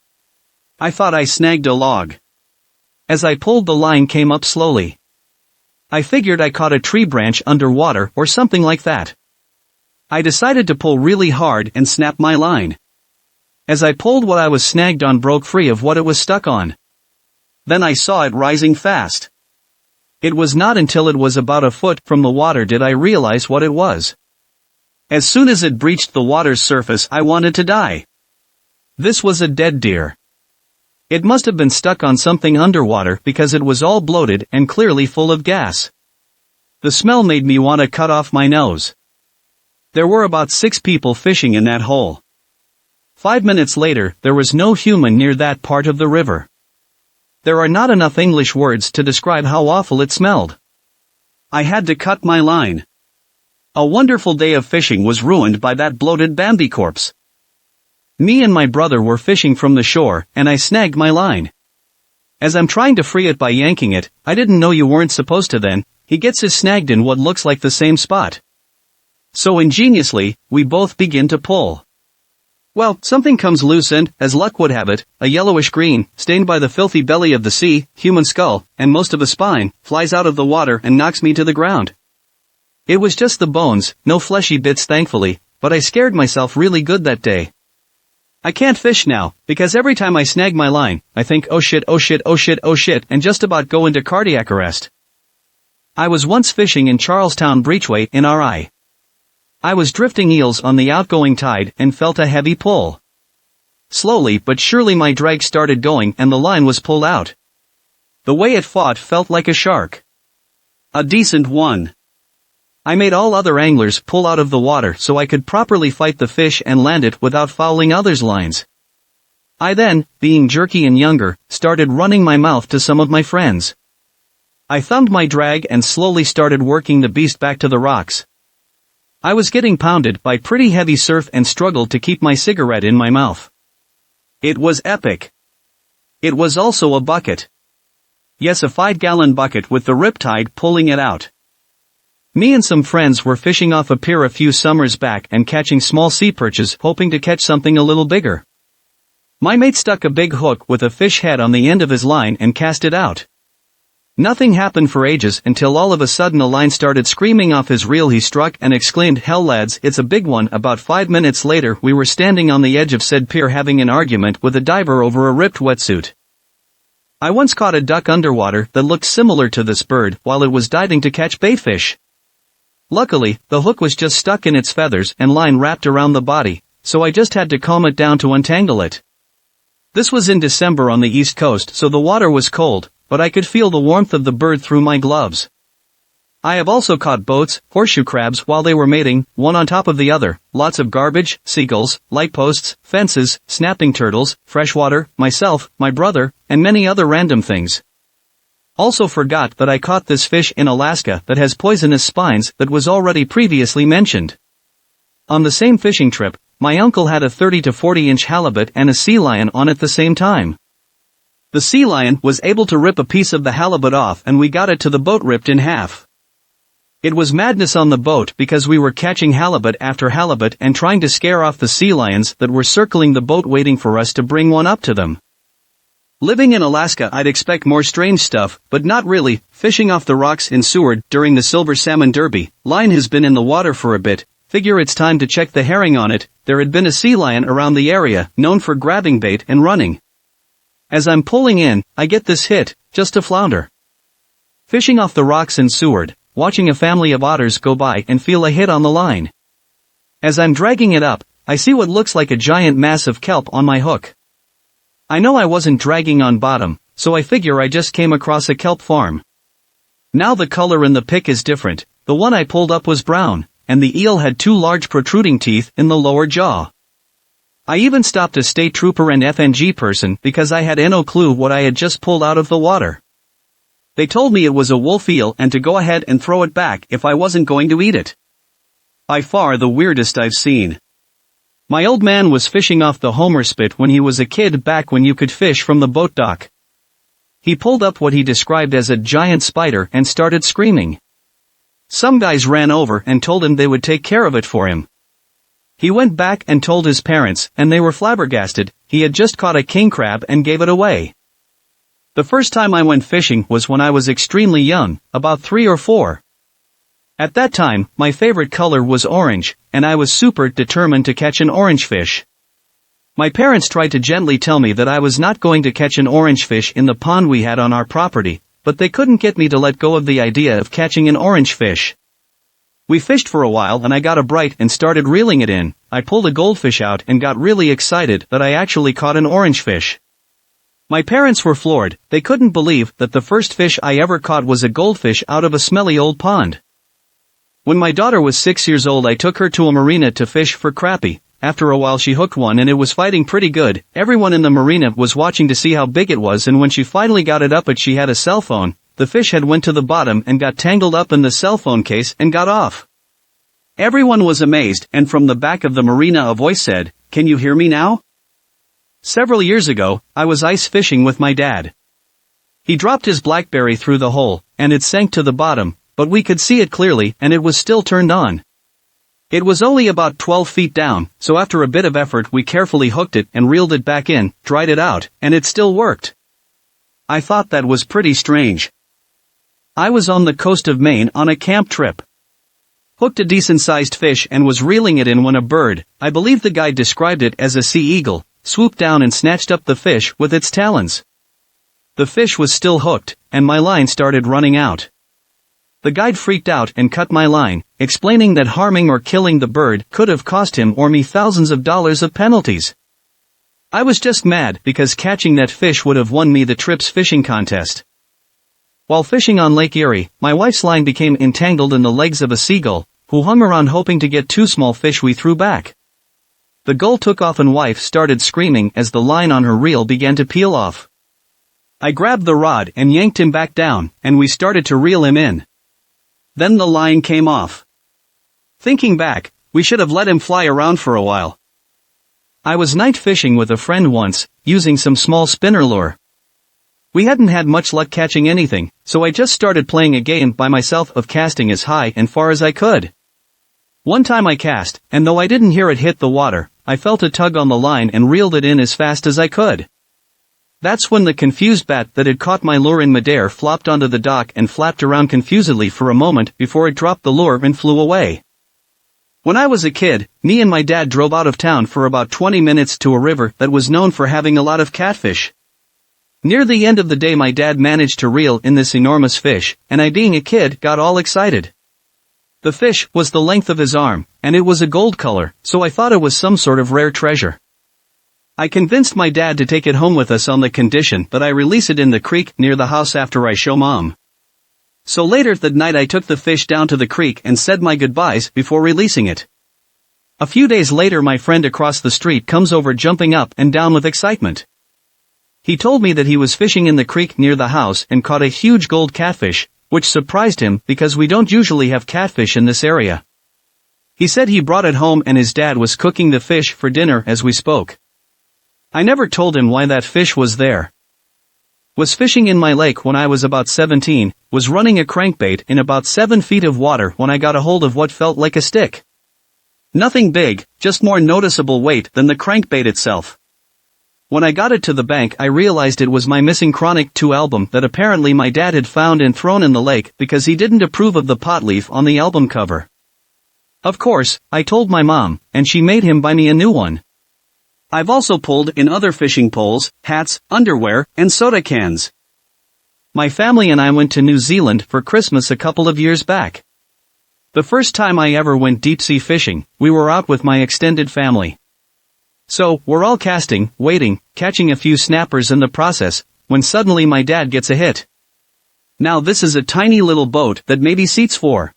I thought I snagged a log. As I pulled, the line came up slowly. I figured I caught a tree branch underwater or something like that. I decided to pull really hard and snap my line. As I pulled, what I was snagged on broke free of what it was stuck on. Then I saw it rising fast. It was not until it was about a foot from the water did I realize what it was. As soon as it breached the water's surface, I wanted to die. This was a dead deer. It must have been stuck on something underwater because it was all bloated and clearly full of gas. The smell made me want to cut off my nose. There were about 6 people fishing in that hole. 5 minutes later, there was no human near that part of the river. There are not enough English words to describe how awful it smelled. I had to cut my line. A wonderful day of fishing was ruined by that bloated Bambi corpse. Me and my brother were fishing from the shore, and I snagged my line. As I'm trying to free it by yanking it, I didn't know you weren't supposed to then, he gets his snagged in what looks like the same spot. So ingeniously, we both begin to pull. Well, something comes loose and, as luck would have it, a yellowish green, stained by the filthy belly of the sea, human skull, and most of a spine, flies out of the water and knocks me to the ground. It was just the bones, no fleshy bits thankfully, but I scared myself really good that day. I can't fish now, because every time I snag my line, I think oh shit, oh shit, oh shit, oh shit, and just about go into cardiac arrest. I was once fishing in Charlestown Breachway in RI. I was drifting eels on the outgoing tide and felt a heavy pull. Slowly but surely my drag started going and the line was pulled out. The way it fought felt like a shark. A decent one. I made all other anglers pull out of the water so I could properly fight the fish and land it without fouling others' lines. I then, being jerky and younger, started running my mouth to some of my friends. I thumbed my drag and slowly started working the beast back to the rocks. I was getting pounded by pretty heavy surf and struggled to keep my cigarette in my mouth. It was epic. It was also a bucket. Yes, a 5-gallon bucket with the riptide pulling it out. Me and some friends were fishing off a pier a few summers back and catching small sea perches, hoping to catch something a little bigger. My mate stuck a big hook with a fish head on the end of his line and cast it out. Nothing happened for ages until all of a sudden a line started screaming off his reel. He struck and exclaimed, "Hell lads, it's a big one." About 5 minutes later we were standing on the edge of said pier having an argument with a diver over a ripped wetsuit. I once caught a duck underwater that looked similar to this bird while it was diving to catch baitfish. Luckily, the hook was just stuck in its feathers and line wrapped around the body, so I just had to calm it down to untangle it. This was in December on the East Coast, so the water was cold, but I could feel the warmth of the bird through my gloves. I have also caught boats, horseshoe crabs while they were mating, one on top of the other, lots of garbage, seagulls, light posts, fences, snapping turtles, freshwater, myself, my brother, and many other random things. Also forgot that I caught this fish in Alaska that has poisonous spines that was already previously mentioned. On the same fishing trip, my uncle had a 30 to 40 inch halibut and a sea lion on at the same time. The sea lion was able to rip a piece of the halibut off and we got it to the boat ripped in half. It was madness on the boat because we were catching halibut after halibut and trying to scare off the sea lions that were circling the boat waiting for us to bring one up to them. Living in Alaska, I'd expect more strange stuff, but not really. Fishing off the rocks in Seward during the Silver Salmon Derby, line has been in the water for a bit, figure it's time to check the herring on it. There had been a sea lion around the area, known for grabbing bait and running. As I'm pulling in, I get this hit, just a flounder. Fishing off the rocks in Seward, watching a family of otters go by and feel a hit on the line. As I'm dragging it up, I see what looks like a giant mass of kelp on my hook. I know I wasn't dragging on bottom, so I figure I just came across a kelp farm. Now the color in the pick is different. The one I pulled up was brown, and the eel had 2 large protruding teeth in the lower jaw. I even stopped a state trooper and FNG person because I had no clue what I had just pulled out of the water. They told me it was a wolf eel and to go ahead and throw it back if I wasn't going to eat it. By far the weirdest I've seen. My old man was fishing off the Homer Spit when he was a kid back when you could fish from the boat dock. He pulled up what he described as a giant spider and started screaming. Some guys ran over and told him they would take care of it for him. He went back and told his parents, and they were flabbergasted. He had just caught a king crab and gave it away. The first time I went fishing was when I was extremely young, about 3 or 4. At that time, my favorite color was orange, and I was super determined to catch an orange fish. My parents tried to gently tell me that I was not going to catch an orange fish in the pond we had on our property, but they couldn't get me to let go of the idea of catching an orange fish. We fished for a while and I got a bright and started reeling it in. I pulled a goldfish out and got really excited that I actually caught an orange fish. My parents were floored. They couldn't believe that the first fish I ever caught was a goldfish out of a smelly old pond. When my daughter was 6 years old, I took her to a marina to fish for crappie. After a while she hooked one and it was fighting pretty good. Everyone in the marina was watching to see how big it was, and when she finally got it up and she had a cell phone, the fish had went to the bottom and got tangled up in the cell phone case and got off. Everyone was amazed, and from the back of the marina a voice said, "Can you hear me now?" Several years ago, I was ice fishing with my dad. He dropped his BlackBerry through the hole, and it sank to the bottom, but we could see it clearly and it was still turned on. It was only about 12 feet down, so after a bit of effort we carefully hooked it and reeled it back in, dried it out, and it still worked. I thought that was pretty strange. I was on the coast of Maine on a camp trip. Hooked a decent-sized fish and was reeling it in when a bird, I believe the guide described it as a sea eagle, swooped down and snatched up the fish with its talons. The fish was still hooked, and my line started running out. The guide freaked out and cut my line, explaining that harming or killing the bird could have cost him or me thousands of dollars of penalties. I was just mad because catching that fish would have won me the trip's fishing contest. While fishing on Lake Erie, my wife's line became entangled in the legs of a seagull, who hung around hoping to get 2 small fish we threw back. The gull took off and wife started screaming as the line on her reel began to peel off. I grabbed the rod and yanked him back down, and we started to reel him in. Then the line came off. Thinking back, we should have let him fly around for a while. I was night fishing with a friend once, using some small spinner lure. We hadn't had much luck catching anything, so I just started playing a game by myself of casting as high and far as I could. One time I cast, and though I didn't hear it hit the water, I felt a tug on the line and reeled it in as fast as I could. That's when the confused bat that had caught my lure in midair flopped onto the dock and flapped around confusedly for a moment before it dropped the lure and flew away. When I was a kid, me and my dad drove out of town for about 20 minutes to a river that was known for having a lot of catfish. Near the end of the day my dad managed to reel in this enormous fish, and I, being a kid, got all excited. The fish was the length of his arm, and it was a gold color, so I thought it was some sort of rare treasure. I convinced my dad to take it home with us on the condition that I release it in the creek near the house after I show Mom. So later that night I took the fish down to the creek and said my goodbyes before releasing it. A few days later my friend across the street comes over jumping up and down with excitement. He told me that he was fishing in the creek near the house and caught a huge gold catfish, which surprised him because we don't usually have catfish in this area. He said he brought it home and his dad was cooking the fish for dinner as we spoke. I never told him why that fish was there. Was fishing in my lake when I was about 17, was running a crankbait in about 7 feet of water when I got a hold of what felt like a stick. Nothing big, just more noticeable weight than the crankbait itself. When I got it to the bank I realized it was my missing Chronic 2 album that apparently my dad had found and thrown in the lake because he didn't approve of the pot leaf on the album cover. Of course, I told my mom, and she made him buy me a new one. I've also pulled in other fishing poles, hats, underwear, and soda cans. My family and I went to New Zealand for Christmas a couple of years back. The first time I ever went deep-sea fishing, we were out with my extended family. So, we're all casting, waiting, catching a few snappers in the process, when suddenly my dad gets a hit. Now this is a tiny little boat that maybe seats 4.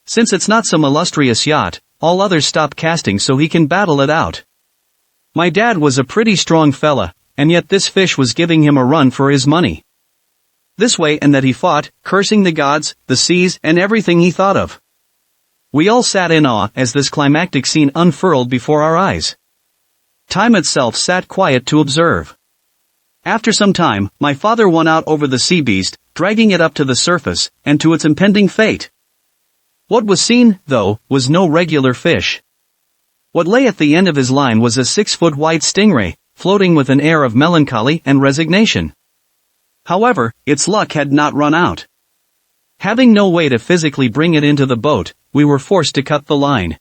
Since it's not some illustrious yacht, all others stop casting so he can battle it out. My dad was a pretty strong fella, and yet this fish was giving him a run for his money. This way and that he fought, cursing the gods, the seas, and everything he thought of. We all sat in awe as this climactic scene unfurled before our eyes. Time itself sat quiet to observe. After some time, my father won out over the sea beast, dragging it up to the surface, and to its impending fate. What was seen, though, was no regular fish. What lay at the end of his line was a 6-foot-wide stingray, floating with an air of melancholy and resignation. However, its luck had not run out. Having no way to physically bring it into the boat, we were forced to cut the line.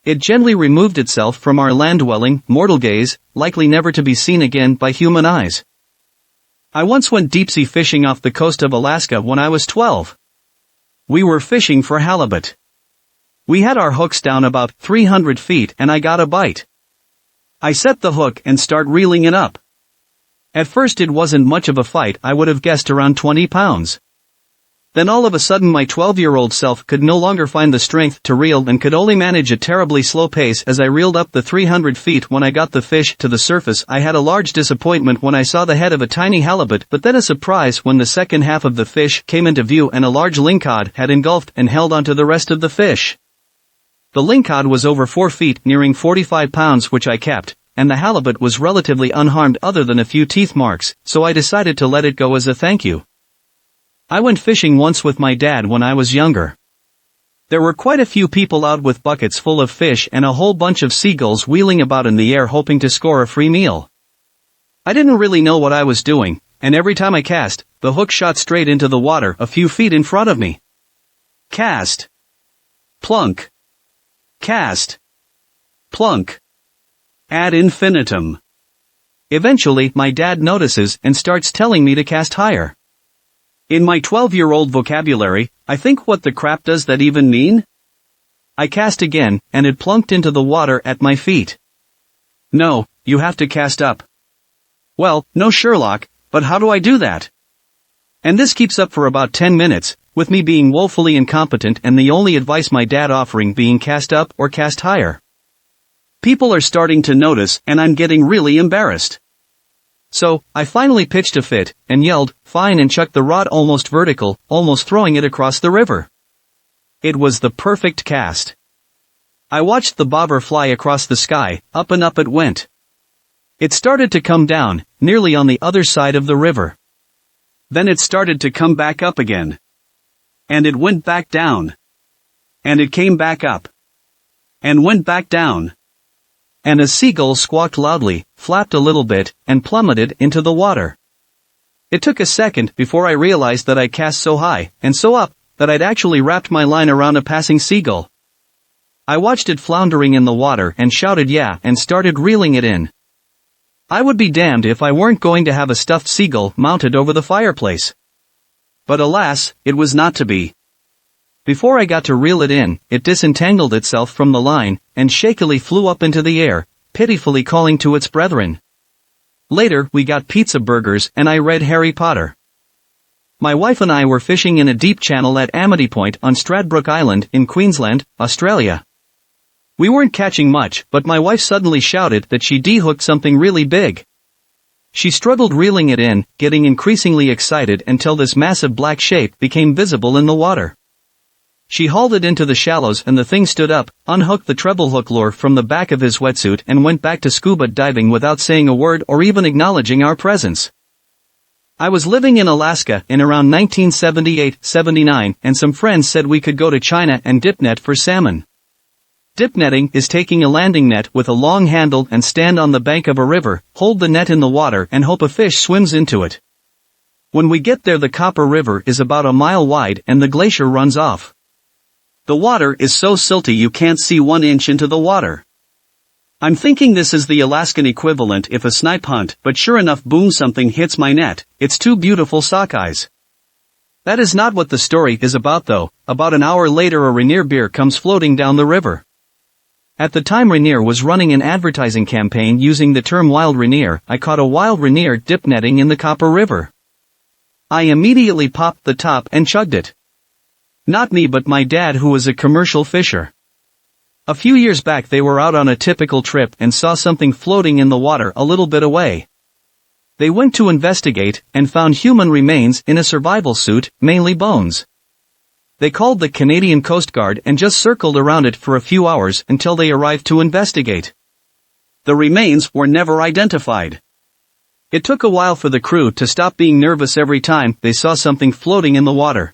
It gently removed itself from our land-dwelling, mortal gaze, likely never to be seen again by human eyes. I once went deep-sea fishing off the coast of Alaska when I was 12. We were fishing for halibut. We had our hooks down about 300 feet and I got a bite. I set the hook and start reeling it up. At first it wasn't much of a fight, I would have guessed around 20 pounds. Then all of a sudden my 12-year-old self could no longer find the strength to reel and could only manage a terribly slow pace as I reeled up the 300 feet. When I got the fish to the surface, I had a large disappointment when I saw the head of a tiny halibut, but then a surprise when the second half of the fish came into view and a large lingcod had engulfed and held onto the rest of the fish. The lingcod was over 4 feet, nearing 45 pounds, which I kept, and the halibut was relatively unharmed other than a few teeth marks, so I decided to let it go as a thank you. I went fishing once with my dad when I was younger. There were quite a few people out with buckets full of fish and a whole bunch of seagulls wheeling about in the air hoping to score a free meal. I didn't really know what I was doing, and every time I cast, the hook shot straight into the water a few feet in front of me. Cast. Plunk. Cast. Plunk. Ad infinitum. Eventually, my dad notices and starts telling me to cast higher. In my 12-year-old vocabulary, I think, what the crap does that even mean? I cast again, and it plunked into the water at my feet. No, you have to cast up. Well, no Sherlock, but how do I do that? And this keeps up for about 10 minutes, with me being woefully incompetent and the only advice my dad offering being cast up or cast higher. People are starting to notice and I'm getting really embarrassed. So, I finally pitched a fit, and yelled, "Fine," and chucked the rod almost vertical, almost throwing it across the river. It was the perfect cast. I watched the bobber fly across the sky, up and up it went. It started to come down, nearly on the other side of the river. Then it started to come back up again. And it went back down. And it came back up. And went back down. And a seagull squawked loudly, flapped a little bit, and plummeted into the water. It took a second before I realized that I cast so high, and so up, that I'd actually wrapped my line around a passing seagull. I watched it floundering in the water and shouted yeah and started reeling it in. I would be damned if I weren't going to have a stuffed seagull mounted over the fireplace. But alas, it was not to be. Before I got to reel it in, it disentangled itself from the line, and shakily flew up into the air, pitifully calling to its brethren. Later, we got pizza burgers and I read Harry Potter. My wife and I were fishing in a deep channel at Amity Point on Stradbroke Island in Queensland, Australia. We weren't catching much, but my wife suddenly shouted that she de-hooked something really big. She struggled reeling it in, getting increasingly excited until this massive black shape became visible in the water. She hauled it into the shallows and the thing stood up, unhooked the treble hook lure from the back of his wetsuit and went back to scuba diving without saying a word or even acknowledging our presence. I was living in Alaska in around 1978-79 and some friends said we could go to China and dip net for salmon. Dip netting is taking a landing net with a long handle and stand on the bank of a river, hold the net in the water and hope a fish swims into it. When we get there, the Copper River is about a mile wide and the glacier runs off. The water is so silty you can't see 1 inch into the water. I'm thinking this is the Alaskan equivalent if a snipe hunt, but sure enough, boom, something hits my net. It's two beautiful sockeyes. That is not what the story is about though. About an hour later a Rainier beer comes floating down the river. At the time Rainier was running an advertising campaign using the term wild Rainier, I caught a wild Rainier dip netting in the Copper River. I immediately popped the top and chugged it. Not me but my dad, who was a commercial fisher. A few years back they were out on a typical trip and saw something floating in the water a little bit away. They went to investigate and found human remains in a survival suit, mainly bones. They called the Canadian Coast Guard and just circled around it for a few hours until they arrived to investigate. The remains were never identified. It took a while for the crew to stop being nervous every time they saw something floating in the water.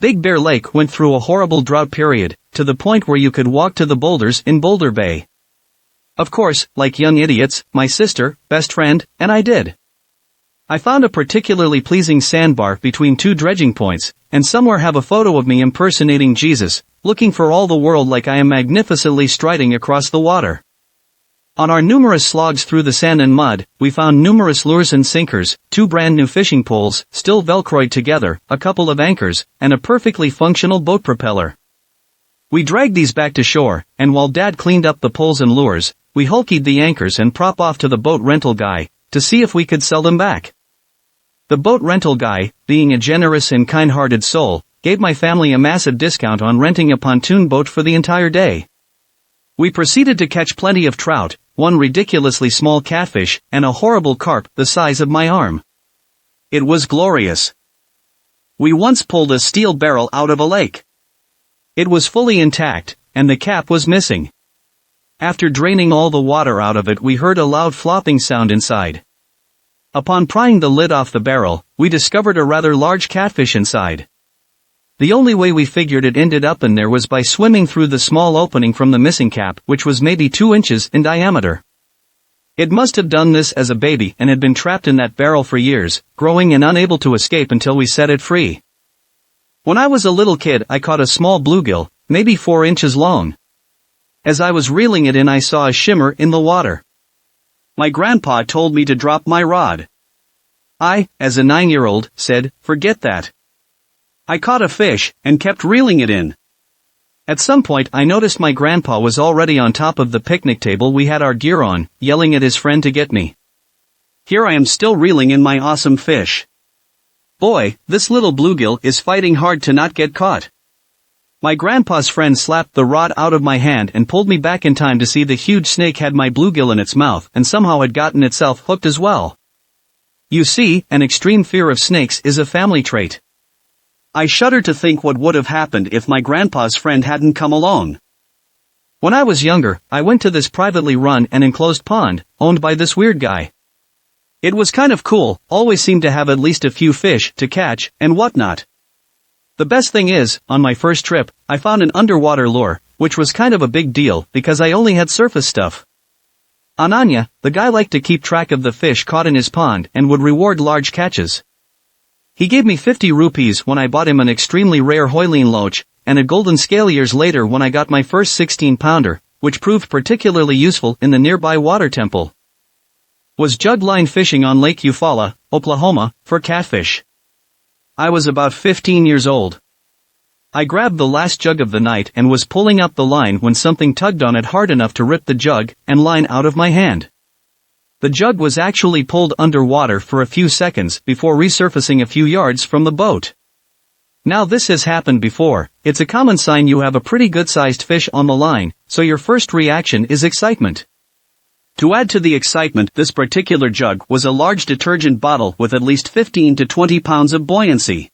Big Bear Lake went through a horrible drought period, to the point where you could walk to the boulders in Boulder Bay. Of course, like young idiots, my sister, best friend, and I did. I found a particularly pleasing sandbar between two dredging points, and somewhere have a photo of me impersonating Jesus, looking for all the world like I am magnificently striding across the water. On our numerous slogs through the sand and mud, we found numerous lures and sinkers, 2 brand new fishing poles, still velcroed together, a couple of anchors, and a perfectly functional boat propeller. We dragged these back to shore, and while Dad cleaned up the poles and lures, we hulkied the anchors and prop off to the boat rental guy, to see if we could sell them back. The boat rental guy, being a generous and kind-hearted soul, gave my family a massive discount on renting a pontoon boat for the entire day. We proceeded to catch plenty of trout, 1 ridiculously small catfish, and a horrible carp the size of my arm. It was glorious. We once pulled a steel barrel out of a lake. It was fully intact, and the cap was missing. After draining all the water out of it, we heard a loud flopping sound inside. Upon prying the lid off the barrel, we discovered a rather large catfish inside. The only way we figured it ended up in there was by swimming through the small opening from the missing cap, which was maybe 2 inches in diameter. It must have done this as a baby and had been trapped in that barrel for years, growing and unable to escape until we set it free. When I was a little kid, I caught a small bluegill, maybe 4 inches long. As I was reeling it in, I saw a shimmer in the water. My grandpa told me to drop my rod. I, as a 9-year-old, said, "Forget that." I caught a fish, and kept reeling it in. At some point I noticed my grandpa was already on top of the picnic table we had our gear on, yelling at his friend to get me. Here I am still reeling in my awesome fish. Boy, this little bluegill is fighting hard to not get caught. My grandpa's friend slapped the rod out of my hand and pulled me back in time to see the huge snake had my bluegill in its mouth and somehow had gotten itself hooked as well. You see, an extreme fear of snakes is a family trait. I shudder to think what would have happened if my grandpa's friend hadn't come along. When I was younger, I went to this privately run and enclosed pond, owned by this weird guy. It was kind of cool, always seemed to have at least a few fish to catch, and whatnot. The best thing is, on my first trip, I found an underwater lure, which was kind of a big deal because I only had surface stuff. Ananya, the guy liked to keep track of the fish caught in his pond and would reward large catches. He gave me 50 rupees when I bought him an extremely rare Hoileen loach, and a golden scale years later when I got my first 16-pounder, which proved particularly useful in the nearby water temple. Was jug line fishing on Lake Eufaula, Oklahoma, for catfish. I was about 15 years old. I grabbed the last jug of the night and was pulling up the line when something tugged on it hard enough to rip the jug and line out of my hand. The jug was actually pulled underwater for a few seconds before resurfacing a few yards from the boat. Now this has happened before, it's a common sign you have a pretty good-sized fish on the line, so your first reaction is excitement. To add to the excitement, this particular jug was a large detergent bottle with at least 15 to 20 pounds of buoyancy.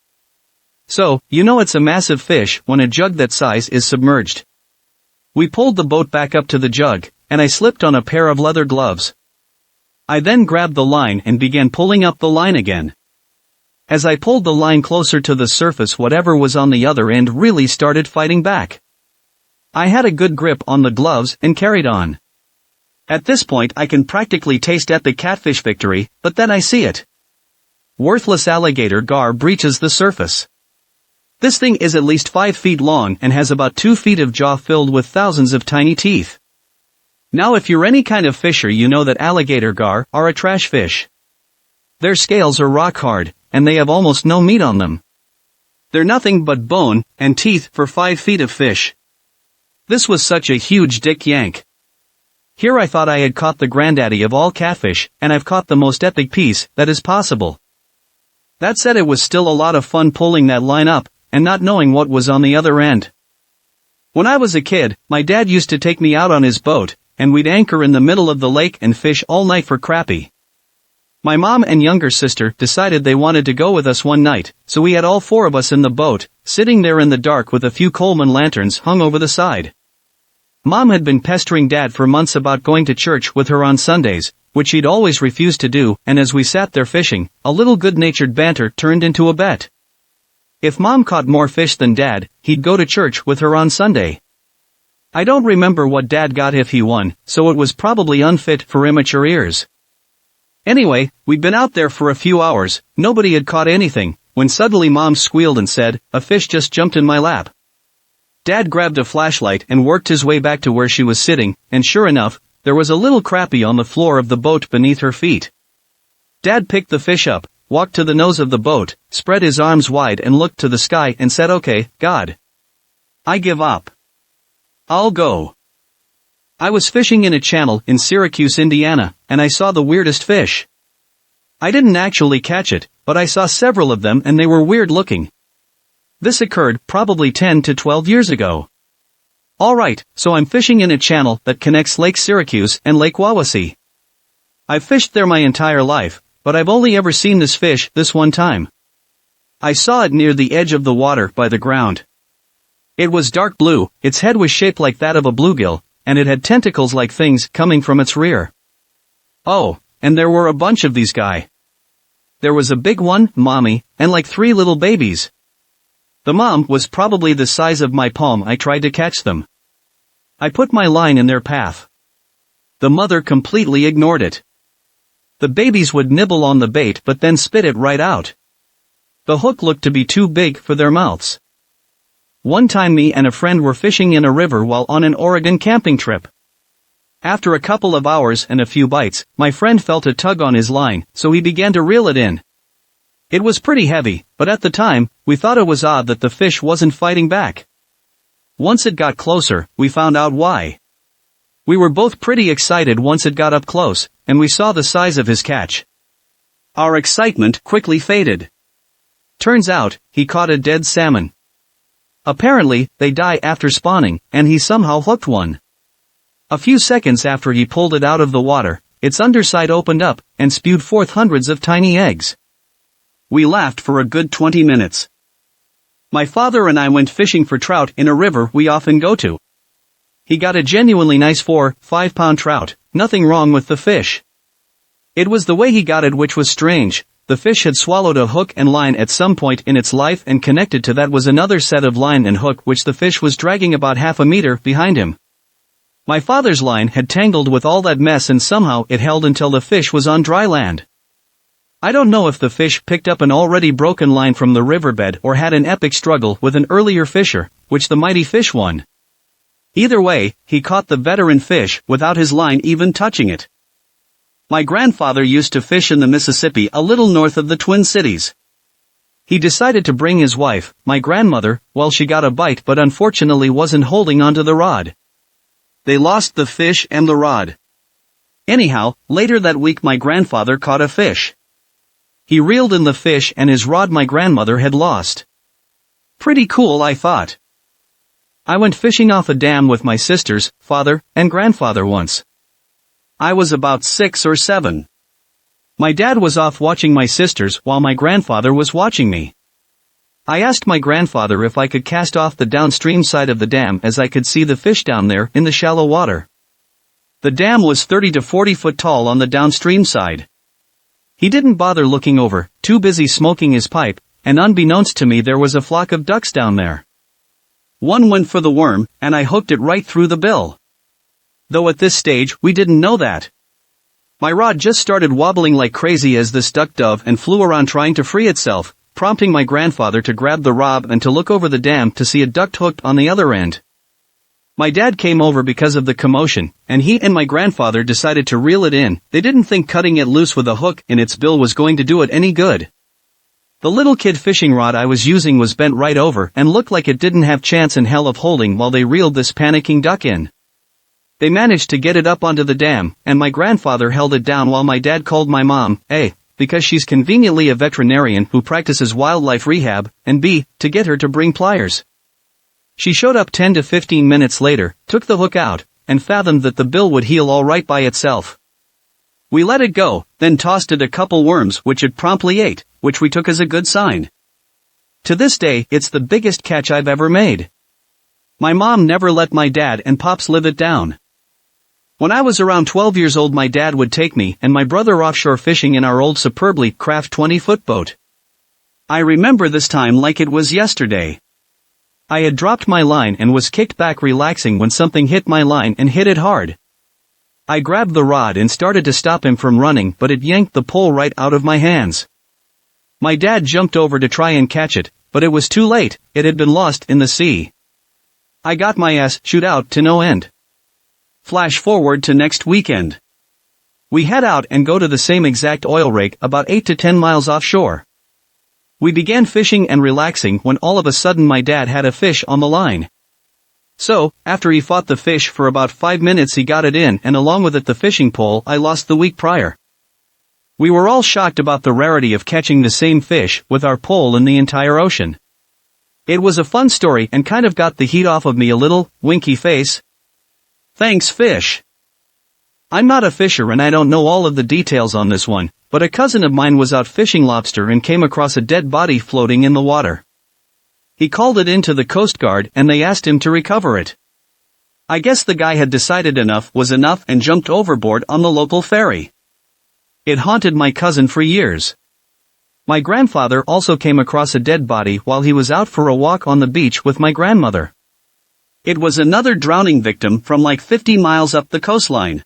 So, you know it's a massive fish when a jug that size is submerged. We pulled the boat back up to the jug, and I slipped on a pair of leather gloves. I then grabbed the line and began pulling up the line again. As I pulled the line closer to the surface, whatever was on the other end really started fighting back. I had a good grip on the gloves and carried on. At this point I can practically taste at the catfish victory, but then I see it. Worthless alligator gar breaches the surface. This thing is at least 5 feet long and has about 2 feet of jaw filled with thousands of tiny teeth. Now if you're any kind of fisher, you know that alligator gar are a trash fish. Their scales are rock hard, and they have almost no meat on them. They're nothing but bone and teeth for 5 feet of fish. This was such a huge dick yank. Here I thought I had caught the granddaddy of all catfish, and I've caught the most epic piece that is possible. That said, it was still a lot of fun pulling that line up, and not knowing what was on the other end. When I was a kid, my dad used to take me out on his boat, and we'd anchor in the middle of the lake and fish all night for crappie. My mom and younger sister decided they wanted to go with us one night, so we had all four of us in the boat, sitting there in the dark with a few Coleman lanterns hung over the side. Mom had been pestering Dad for months about going to church with her on Sundays, which he'd always refused to do, and as we sat there fishing, a little good-natured banter turned into a bet. If Mom caught more fish than Dad, he'd go to church with her on Sunday. I don't remember what Dad got if he won, so it was probably unfit for immature ears. Anyway, we'd been out there for a few hours, nobody had caught anything, when suddenly Mom squealed and said, "A fish just jumped in my lap." Dad grabbed a flashlight and worked his way back to where she was sitting, and sure enough, there was a little crappie on the floor of the boat beneath her feet. Dad picked the fish up, walked to the nose of the boat, spread his arms wide and looked to the sky and said, "Okay, God. I give up. I'll go." I was fishing in a channel in Syracuse, Indiana, and I saw the weirdest fish. I didn't actually catch it, but I saw several of them and they were weird looking. This occurred probably 10 to 12 years ago. Alright, so I'm fishing in a channel that connects Lake Syracuse and Lake Wawasee. I've fished there my entire life, but I've only ever seen this fish this one time. I saw it near the edge of the water by the ground. It was dark blue, its head was shaped like that of a bluegill, and it had tentacles like things coming from its rear. Oh, and there were a bunch of these guys. There was a big one, mommy, and like 3 little babies. The mom was probably the size of my palm. I tried to catch them. I put my line in their path. The mother completely ignored it. The babies would nibble on the bait but then spit it right out. The hook looked to be too big for their mouths. One time me and a friend were fishing in a river while on an Oregon camping trip. After a couple of hours and a few bites, my friend felt a tug on his line, so he began to reel it in. It was pretty heavy, but at the time, we thought it was odd that the fish wasn't fighting back. Once it got closer, we found out why. We were both pretty excited once it got up close, and we saw the size of his catch. Our excitement quickly faded. Turns out, he caught a dead salmon. Apparently, they die after spawning, and he somehow hooked one. A few seconds after he pulled it out of the water, its underside opened up, and spewed forth hundreds of tiny eggs. We laughed for a good 20 minutes. My father and I went fishing for trout in a river we often go to. He got a genuinely nice 4-5 pound trout, nothing wrong with the fish. It was the way he got it which was strange. The fish had swallowed a hook and line at some point in its life, and connected to that was another set of line and hook which the fish was dragging about half a meter behind him. My father's line had tangled with all that mess and somehow it held until the fish was on dry land. I don't know if the fish picked up an already broken line from the riverbed or had an epic struggle with an earlier fisher, which the mighty fish won. Either way, he caught the veteran fish without his line even touching it. My grandfather used to fish in the Mississippi a little north of the Twin Cities. He decided to bring his wife, my grandmother, while she got a bite but unfortunately wasn't holding onto the rod. They lost the fish and the rod. Anyhow, later that week my grandfather caught a fish. He reeled in the fish and his rod my grandmother had lost. Pretty cool, I thought. I went fishing off a dam with my sisters, father, and grandfather once. I was about 6 or 7. My dad was off watching my sisters while my grandfather was watching me. I asked my grandfather if I could cast off the downstream side of the dam as I could see the fish down there in the shallow water. The dam was 30 to 40 foot tall on the downstream side. He didn't bother looking over, too busy smoking his pipe, and unbeknownst to me there was a flock of ducks down there. One went for the worm, and I hooked it right through the bill. Though at this stage, we didn't know that. My rod just started wobbling like crazy as this duck dove and flew around trying to free itself, prompting my grandfather to grab the rod and to look over the dam to see a duck hooked on the other end. My dad came over because of the commotion, and he and my grandfather decided to reel it in. They didn't think cutting it loose with a hook in its bill was going to do it any good. The little kid fishing rod I was using was bent right over and looked like it didn't have chance in hell of holding while they reeled this panicking duck in. They managed to get it up onto the dam, and my grandfather held it down while my dad called my mom, A, because she's conveniently a veterinarian who practices wildlife rehab, and B, to get her to bring pliers. She showed up 10 to 15 minutes later, took the hook out, and fathomed that the bill would heal all right by itself. We let it go, then tossed it a couple worms which it promptly ate, which we took as a good sign. To this day, it's the biggest catch I've ever made. My mom never let my dad and pops live it down. When I was around 12 years old, my dad would take me and my brother offshore fishing in our old superbly craft 20-foot boat. I remember this time like it was yesterday. I had dropped my line and was kicked back relaxing when something hit my line and hit it hard. I grabbed the rod and started to stop him from running, but it yanked the pole right out of my hands. My dad jumped over to try and catch it, but it was too late, it had been lost in the sea. I got my ass chewed out to no end. Flash forward to next weekend. We head out and go to the same exact oil rig about 8 to 10 miles offshore. We began fishing and relaxing when all of a sudden my dad had a fish on the line. So, after he fought the fish for about 5 minutes, he got it in, and along with it the fishing pole I lost the week prior. We were all shocked about the rarity of catching the same fish with our pole in the entire ocean. It was a fun story and kind of got the heat off of me a little, winky face. Thanks, fish. I'm not a fisher and I don't know all of the details on this one, but a cousin of mine was out fishing lobster and came across a dead body floating in the water. He called it into the Coast Guard and they asked him to recover it. I guess the guy had decided enough was enough and jumped overboard on the local ferry. It haunted my cousin for years. My grandfather also came across a dead body while he was out for a walk on the beach with my grandmother. It was another drowning victim from like 50 miles up the coastline.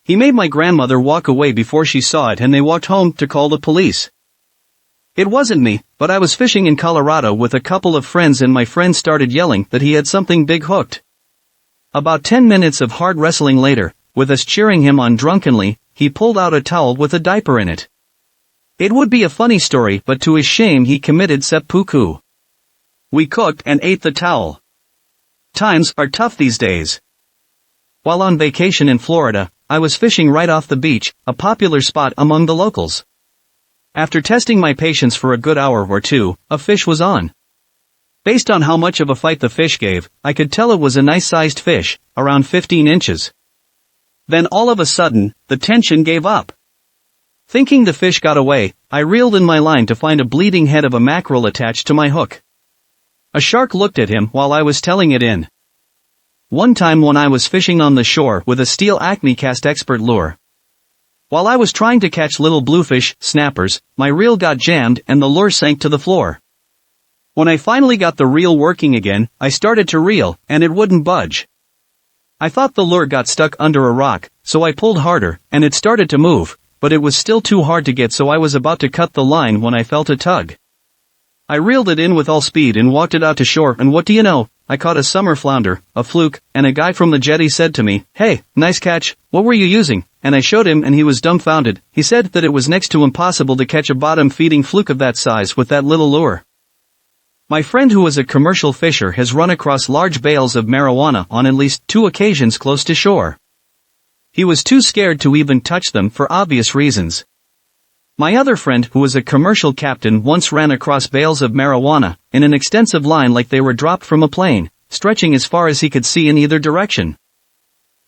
He made my grandmother walk away before she saw it and they walked home to call the police. It wasn't me, but I was fishing in Colorado with a couple of friends and my friend started yelling that he had something big hooked. About 10 minutes of hard wrestling later, with us cheering him on drunkenly, he pulled out a towel with a diaper in it. It would be a funny story, but to his shame he committed seppuku. We cooked and ate the towel. Times are tough these days. While on vacation in Florida, I was fishing right off the beach, a popular spot among the locals. After testing my patience for a good hour or two, a fish was on. Based on how much of a fight the fish gave, I could tell it was a nice-sized fish, around 15 inches. Then all of a sudden, the tension gave up. Thinking the fish got away, I reeled in my line to find a bleeding head of a mackerel attached to my hook. A shark looked at him while I was telling it in. One time when I was fishing on the shore with a steel Acme Cast Expert lure. While I was trying to catch little bluefish, snappers, my reel got jammed and the lure sank to the floor. When I finally got the reel working again, I started to reel, and it wouldn't budge. I thought the lure got stuck under a rock, so I pulled harder, and it started to move, but it was still too hard to get, so I was about to cut the line when I felt a tug. I reeled it in with all speed and walked it out to shore, and what do you know, I caught a summer flounder, a fluke, and a guy from the jetty said to me, "Hey, nice catch, what were you using?" And I showed him and he was dumbfounded. He said that it was next to impossible to catch a bottom-feeding fluke of that size with that little lure. My friend who was a commercial fisher has run across large bales of marijuana on at least 2 occasions close to shore. He was too scared to even touch them for obvious reasons. My other friend who was a commercial captain once ran across bales of marijuana in an extensive line like they were dropped from a plane, stretching as far as he could see in either direction.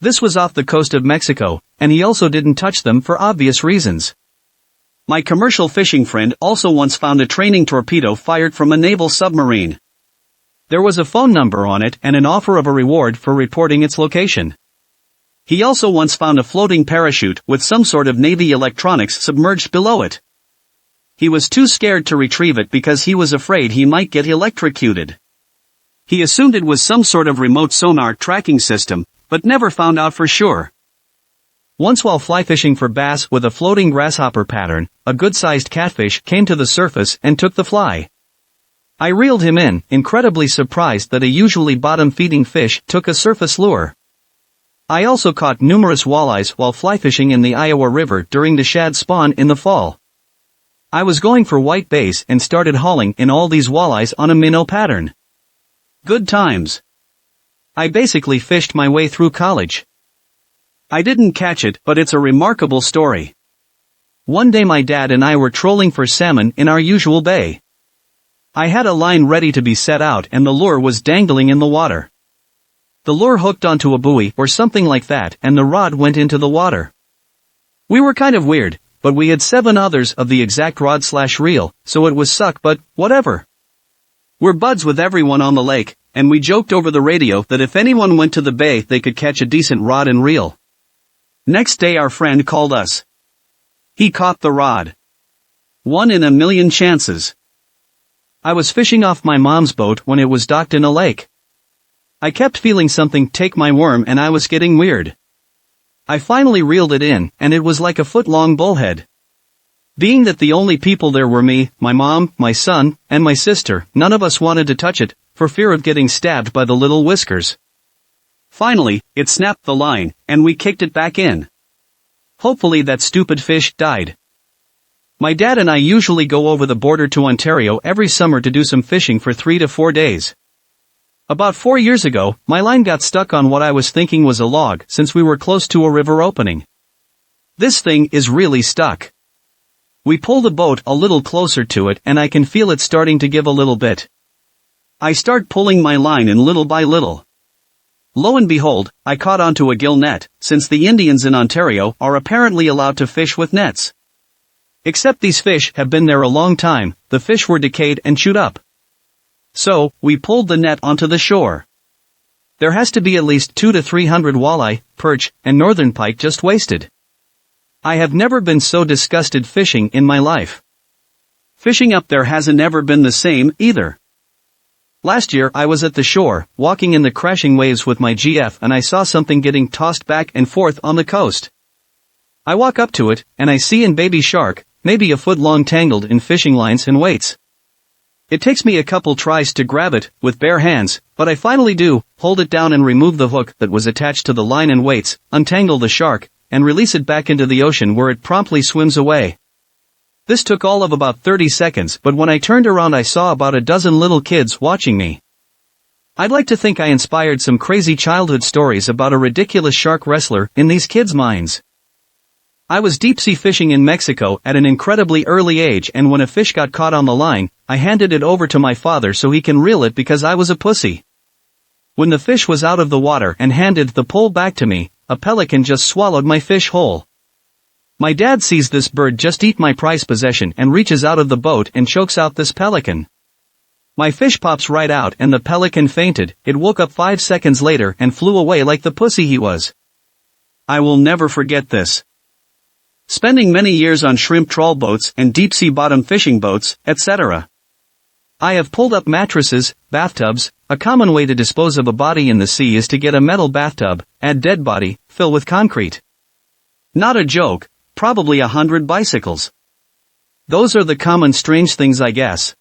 This was off the coast of Mexico, and he also didn't touch them for obvious reasons. My commercial fishing friend also once found a training torpedo fired from a naval submarine. There was a phone number on it and an offer of a reward for reporting its location. He also once found a floating parachute with some sort of Navy electronics submerged below it. He was too scared to retrieve it because he was afraid he might get electrocuted. He assumed it was some sort of remote sonar tracking system, but never found out for sure. Once while fly fishing for bass with a floating grasshopper pattern, a good-sized catfish came to the surface and took the fly. I reeled him in, incredibly surprised that a usually bottom-feeding fish took a surface lure. I also caught numerous walleyes while fly fishing in the Iowa River during the shad spawn in the fall. I was going for white bass and started hauling in all these walleyes on a minnow pattern. Good times. I basically fished my way through college. I didn't catch it, but it's a remarkable story. One day my dad and I were trolling for salmon in our usual bay. I had a line ready to be set out and the lure was dangling in the water. The lure hooked onto a buoy or something like that and the rod went into the water. We were kind of weird, but we had 7 others of the exact rod/reel, so it was suck but, whatever. We're buds with everyone on the lake, and we joked over the radio that if anyone went to the bay they could catch a decent rod and reel. Next day our friend called us. He caught the rod. 1 in a million chances. I was fishing off my mom's boat when it was docked in a lake. I kept feeling something take my worm and I was getting weird. I finally reeled it in, and it was like a foot-long bullhead. Being that the only people there were me, my mom, my son, and my sister, none of us wanted to touch it, for fear of getting stabbed by the little whiskers. Finally, it snapped the line, and we kicked it back in. Hopefully that stupid fish died. My dad and I usually go over the border to Ontario every summer to do some fishing for 3 to 4 days. About 4 years ago, my line got stuck on what I was thinking was a log since we were close to a river opening. This thing is really stuck. We pull the boat a little closer to it and I can feel it starting to give a little bit. I start pulling my line in little by little. Lo and behold, I caught onto a gill net, since the Indians in Ontario are apparently allowed to fish with nets. Except these fish have been there a long time, the fish were decayed and chewed up. So, we pulled the net onto the shore. There has to be at least 200 to 300 walleye, perch, and northern pike just wasted. I have never been so disgusted fishing in my life. Fishing up there hasn't ever been the same, either. Last year I was at the shore, walking in the crashing waves with my GF and I saw something getting tossed back and forth on the coast. I walk up to it, and I see an baby shark, maybe a foot long tangled in fishing lines and weights. It takes me a couple tries to grab it, with bare hands, but I finally do, hold it down and remove the hook that was attached to the line and weights, untangle the shark, and release it back into the ocean where it promptly swims away. This took all of about 30 seconds, but when I turned around I saw about a dozen little kids watching me. I'd like to think I inspired some crazy childhood stories about a ridiculous shark wrestler in these kids' minds. I was deep-sea fishing in Mexico at an incredibly early age, and when a fish got caught on the line, I handed it over to my father so he can reel it because I was a pussy. When the fish was out of the water and handed the pole back to me, a pelican just swallowed my fish whole. My dad sees this bird just eat my prized possession and reaches out of the boat and chokes out this pelican. My fish pops right out and the pelican fainted. It woke up 5 seconds later and flew away like the pussy he was. I will never forget this. Spending many years on shrimp trawl boats and deep-sea bottom fishing boats, etc. I have pulled up mattresses, bathtubs. A common way to dispose of a body in the sea is to get a metal bathtub, add dead body, fill with concrete. Not a joke, probably 100 bicycles. Those are the common strange things, I guess.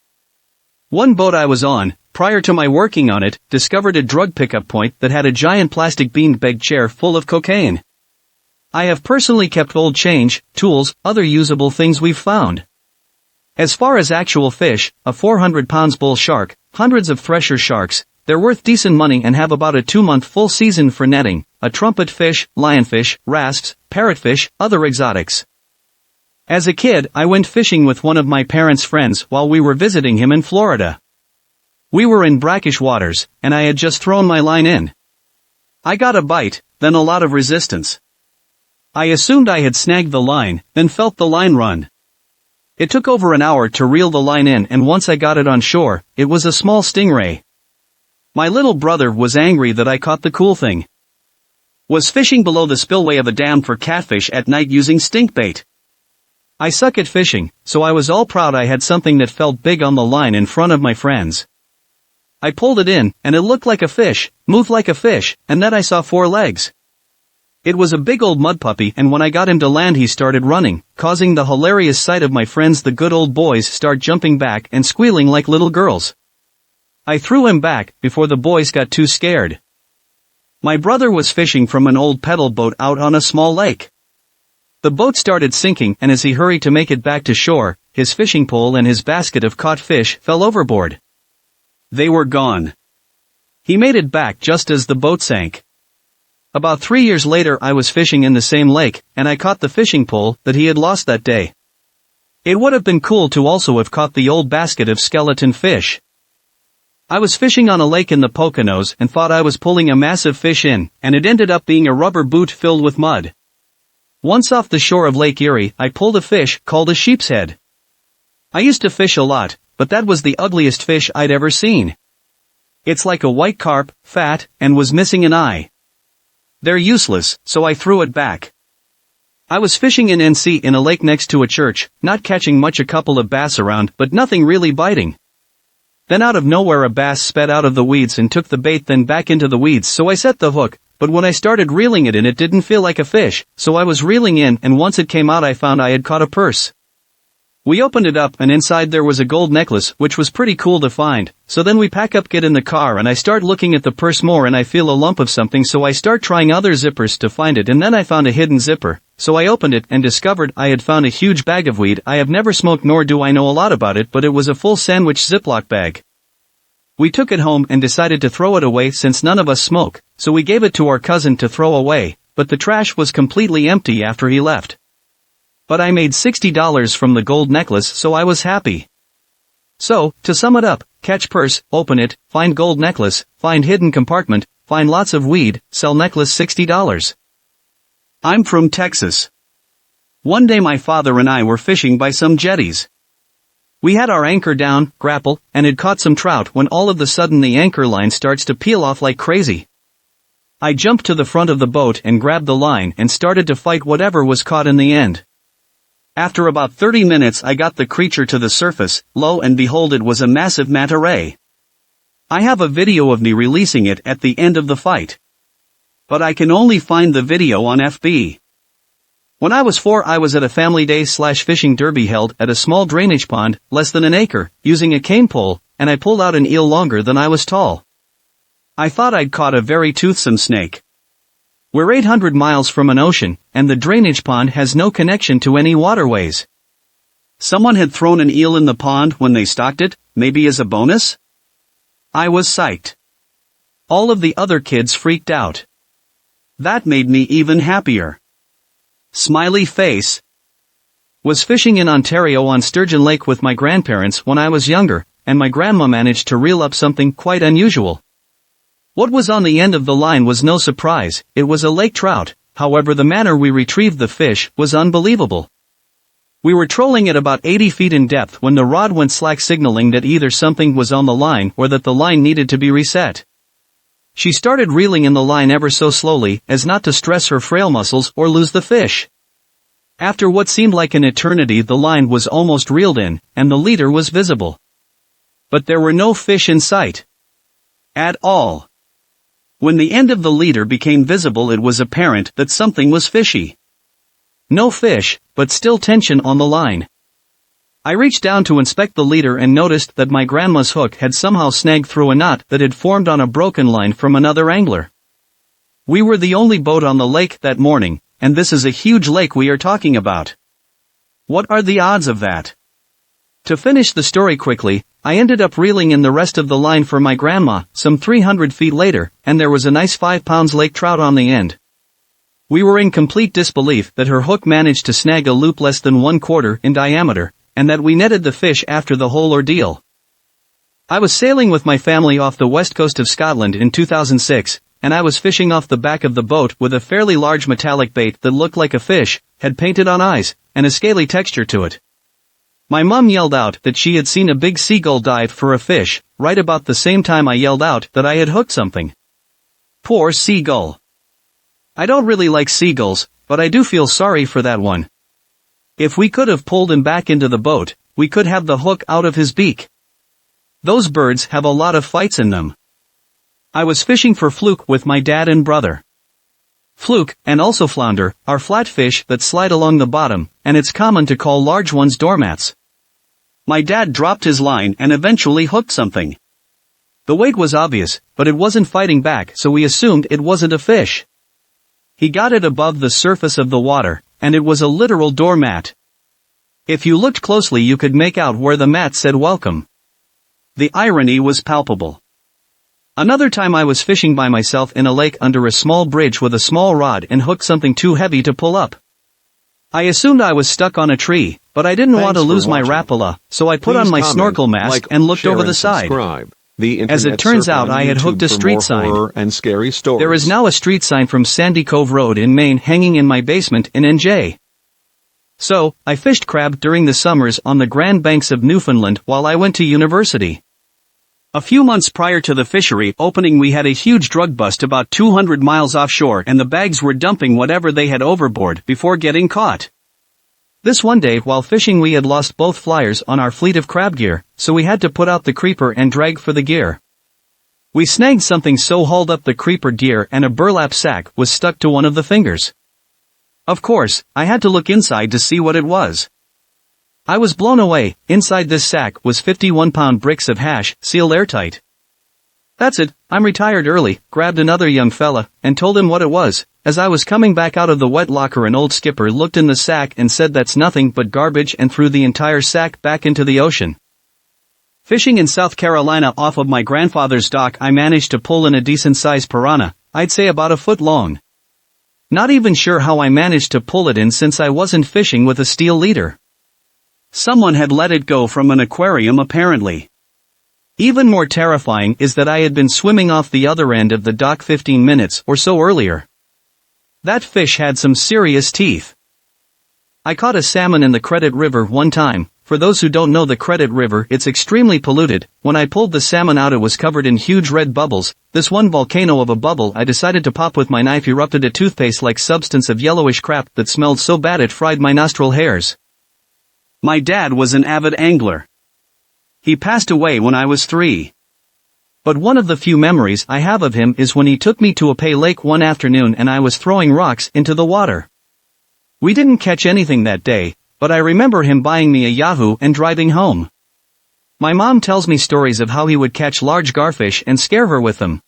One boat I was on, prior to my working on it, discovered a drug pickup point that had a giant plastic beanbag chair full of cocaine. I have personally kept old change, tools, other usable things we've found. As far as actual fish, a 400 pounds bull shark, hundreds of thresher sharks, they're worth decent money and have about a 2-month full season for netting, a trumpet fish, lionfish, wrasps, parrotfish, other exotics. As a kid, I went fishing with one of my parents' friends while we were visiting him in Florida. We were in brackish waters, and I had just thrown my line in. I got a bite, then a lot of resistance. I assumed I had snagged the line, then felt the line run. It took over an hour to reel the line in, and once I got it on shore, it was a small stingray. My little brother was angry that I caught the cool thing. Was fishing below the spillway of a dam for catfish at night using stinkbait. I suck at fishing, so I was all proud I had something that felt big on the line in front of my friends. I pulled it in, and it looked like a fish, moved like a fish, and then I saw 4 legs. It was a big old mud puppy, and when I got him to land he started running, causing the hilarious sight of my friends the good old boys start jumping back and squealing like little girls. I threw him back before the boys got too scared. My brother was fishing from an old pedal boat out on a small lake. The boat started sinking, and as he hurried to make it back to shore, his fishing pole and his basket of caught fish fell overboard. They were gone. He made it back just as the boat sank. About 3 years later I was fishing in the same lake, and I caught the fishing pole that he had lost that day. It would have been cool to also have caught the old basket of skeleton fish. I was fishing on a lake in the Poconos and thought I was pulling a massive fish in, and it ended up being a rubber boot filled with mud. Once off the shore of Lake Erie, I pulled a fish called a sheep's head. I used to fish a lot, but that was the ugliest fish I'd ever seen. It's like a white carp, fat, and was missing an eye. They're useless, so I threw it back. I was fishing in NC in a lake next to a church, not catching much, a couple of bass around, but nothing really biting. Then out of nowhere a bass sped out of the weeds and took the bait, then back into the weeds, so I set the hook, but when I started reeling it in it didn't feel like a fish, so I was reeling in, and once it came out I found I had caught a purse. We opened it up and inside there was a gold necklace, which was pretty cool to find. So then we pack up, get in the car, and I start looking at the purse more, and I feel a lump of something, so I start trying other zippers to find it, and then I found a hidden zipper. So I opened it and discovered I had found a huge bag of weed. I have never smoked nor do I know a lot about it, but it was a full sandwich Ziploc bag. We took it home and decided to throw it away since none of us smoke, so we gave it to our cousin to throw away, but the trash was completely empty after he left. But I made $60 from the gold necklace, so I was happy. So, to sum it up, catch purse, open it, find gold necklace, find hidden compartment, find lots of weed, sell necklace $60. I'm from Texas. One day my father and I were fishing by some jetties. We had our anchor down, grapple, and had caught some trout when all of a sudden the anchor line starts to peel off like crazy. I jumped to the front of the boat and grabbed the line and started to fight whatever was caught in the end. After about 30 minutes I got the creature to the surface. Lo and behold, it was a massive manta ray. I have a video of me releasing it at the end of the fight. But I can only find the video on FB. When I was 4 I was at a family day/fishing derby held at a small drainage pond, less than an acre, using a cane pole, and I pulled out an eel longer than I was tall. I thought I'd caught a very toothsome snake. We're 800 miles from an ocean, and the drainage pond has no connection to any waterways. Someone had thrown an eel in the pond when they stocked it, maybe as a bonus? I was psyched. All of the other kids freaked out. That made me even happier. Smiley face. Was fishing in Ontario on Sturgeon Lake with my grandparents when I was younger, and my grandma managed to reel up something quite unusual. What was on the end of the line was no surprise, it was a lake trout. However, the manner we retrieved the fish was unbelievable. We were trolling at about 80 feet in depth when the rod went slack, signaling that either something was on the line or that the line needed to be reset. She started reeling in the line ever so slowly, as not to stress her frail muscles or lose the fish. After what seemed like an eternity the line was almost reeled in, and the leader was visible. But there were no fish in sight. At all. When the end of the leader became visible it was apparent that something was fishy. No fish, but still tension on the line. I reached down to inspect the leader and noticed that my grandma's hook had somehow snagged through a knot that had formed on a broken line from another angler. We were the only boat on the lake that morning, and this is a huge lake we are talking about. What are the odds of that? To finish the story quickly, I ended up reeling in the rest of the line for my grandma, some 300 feet later, and there was a nice 5-pound lake trout on the end. We were in complete disbelief that her hook managed to snag a loop less than 1/4 in diameter, and that we netted the fish after the whole ordeal. I was sailing with my family off the west coast of Scotland in 2006, and I was fishing off the back of the boat with a fairly large metallic bait that looked like a fish, had painted on eyes, and a scaly texture to it. My mom yelled out that she had seen a big seagull dive for a fish, right about the same time I yelled out that I had hooked something. Poor seagull. I don't really like seagulls, but I do feel sorry for that one. If we could have pulled him back into the boat, we could have the hook out of his beak. Those birds have a lot of fights in them. I was fishing for fluke with my dad and brother. Fluke, and also flounder, are flat fish that slide along the bottom, and it's common to call large ones doormats. My dad dropped his line and eventually hooked something. The weight was obvious, but it wasn't fighting back, so we assumed it wasn't a fish. He got it above the surface of the water, and it was a literal doormat. If you looked closely you could make out where the mat said welcome. The irony was palpable. Another time I was fishing by myself in a lake under a small bridge with a small rod and hooked something too heavy to pull up. I assumed I was stuck on a tree, But I didn't want to Thanks for lose my watching. rapala, so I put Please on my comment, snorkel mask like, and looked share, over the and side. subscribe. The As it Internet turns Surfer out, on I had YouTube hooked a for street more sign. horror and scary stories. There is now a street sign from Sandy Cove Road in Maine hanging in my basement in NJ. So, I fished crab during the summers on the Grand Banks of Newfoundland while I went to university. A few months prior to the fishery opening, we had a huge drug bust about 200 miles offshore, and the bags were dumping whatever they had overboard before getting caught. This one day while fishing we had lost both flyers on our fleet of crab gear, so we had to put out the creeper and drag for the gear. We snagged something so hauled up the creeper gear and a burlap sack was stuck to one of the fingers. Of course, I had to look inside to see what it was. I was blown away. Inside this sack was 51-pound bricks of hash, sealed airtight. That's it, I'm retired early, grabbed another young fella, and told him what it was. As I was coming back out of the wet locker, an old skipper looked in the sack and said that's nothing but garbage and threw the entire sack back into the ocean. Fishing in South Carolina off of my grandfather's dock, I managed to pull in a decent-sized piranha, I'd say about a foot long. Not even sure how I managed to pull it in since I wasn't fishing with a steel leader. Someone had let it go from an aquarium apparently. Even more terrifying is that I had been swimming off the other end of the dock 15 minutes or so earlier. That fish had some serious teeth. I caught a salmon in the Credit River one time. For those who don't know the Credit River, it's extremely polluted. When I pulled the salmon out, it was covered in huge red bubbles. This one volcano of a bubble I decided to pop with my knife erupted a toothpaste-like substance of yellowish crap that smelled so bad it fried my nostril hairs. My dad was an avid angler. He passed away when I was 3. But one of the few memories I have of him is when he took me to a pay lake one afternoon and I was throwing rocks into the water. We didn't catch anything that day, but I remember him buying me a Yahoo and driving home. My mom tells me stories of how he would catch large garfish and scare her with them.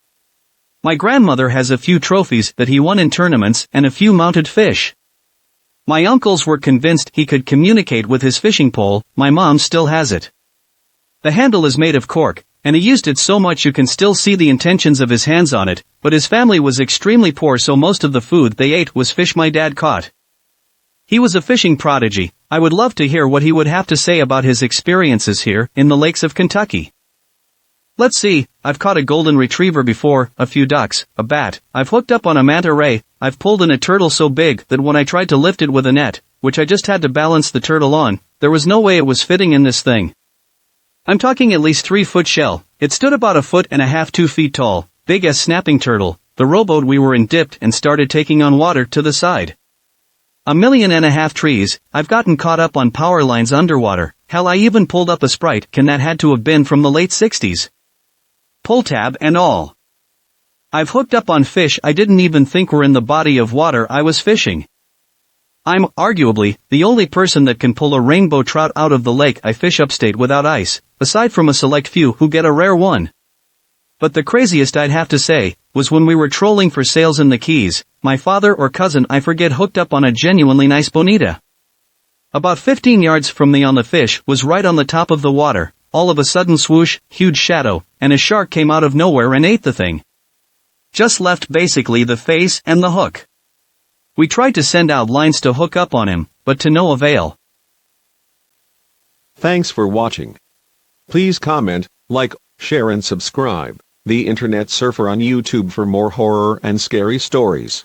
My grandmother has a few trophies that he won in tournaments and a few mounted fish. My uncles were convinced he could communicate with his fishing pole. My mom still has it. The handle is made of cork, and he used it so much you can still see the intentions of his hands on it, but his family was extremely poor, so most of the food they ate was fish my dad caught. He was a fishing prodigy. I would love to hear what he would have to say about his experiences here in the lakes of Kentucky. Let's see, I've caught a golden retriever before, a few ducks, a bat, I've hooked up on a manta ray, I've pulled in a turtle so big that when I tried to lift it with a net, which I just had to balance the turtle on, there was no way it was fitting in this thing. I'm talking at least 3-foot shell. It stood about 1.5 feet, 2 feet tall, big as snapping turtle. The rowboat we were in dipped and started taking on water to the side. 1.5 million trees. I've gotten caught up on power lines underwater. Hell, I even pulled up a Sprite can that had to have been from the late 60s. Pull tab and all. I've hooked up on fish I didn't even think were in the body of water I was fishing. I'm, arguably, the only person that can pull a rainbow trout out of the lake I fish upstate without ice, aside from a select few who get a rare one. But the craziest, I'd have to say, was when we were trolling for sales in the Keys. My father or cousin, I forget, hooked up on a genuinely nice bonita. About 15 yards from me on the fish was right on the top of the water. All of a sudden, swoosh, huge shadow, and a shark came out of nowhere and ate the thing. Just left basically the face and the hook. We tried to send out lines to hook up on him, but to no avail. Thanks for watching. Please comment, like, share and subscribe. The Internet Surfer on YouTube for more horror and scary stories.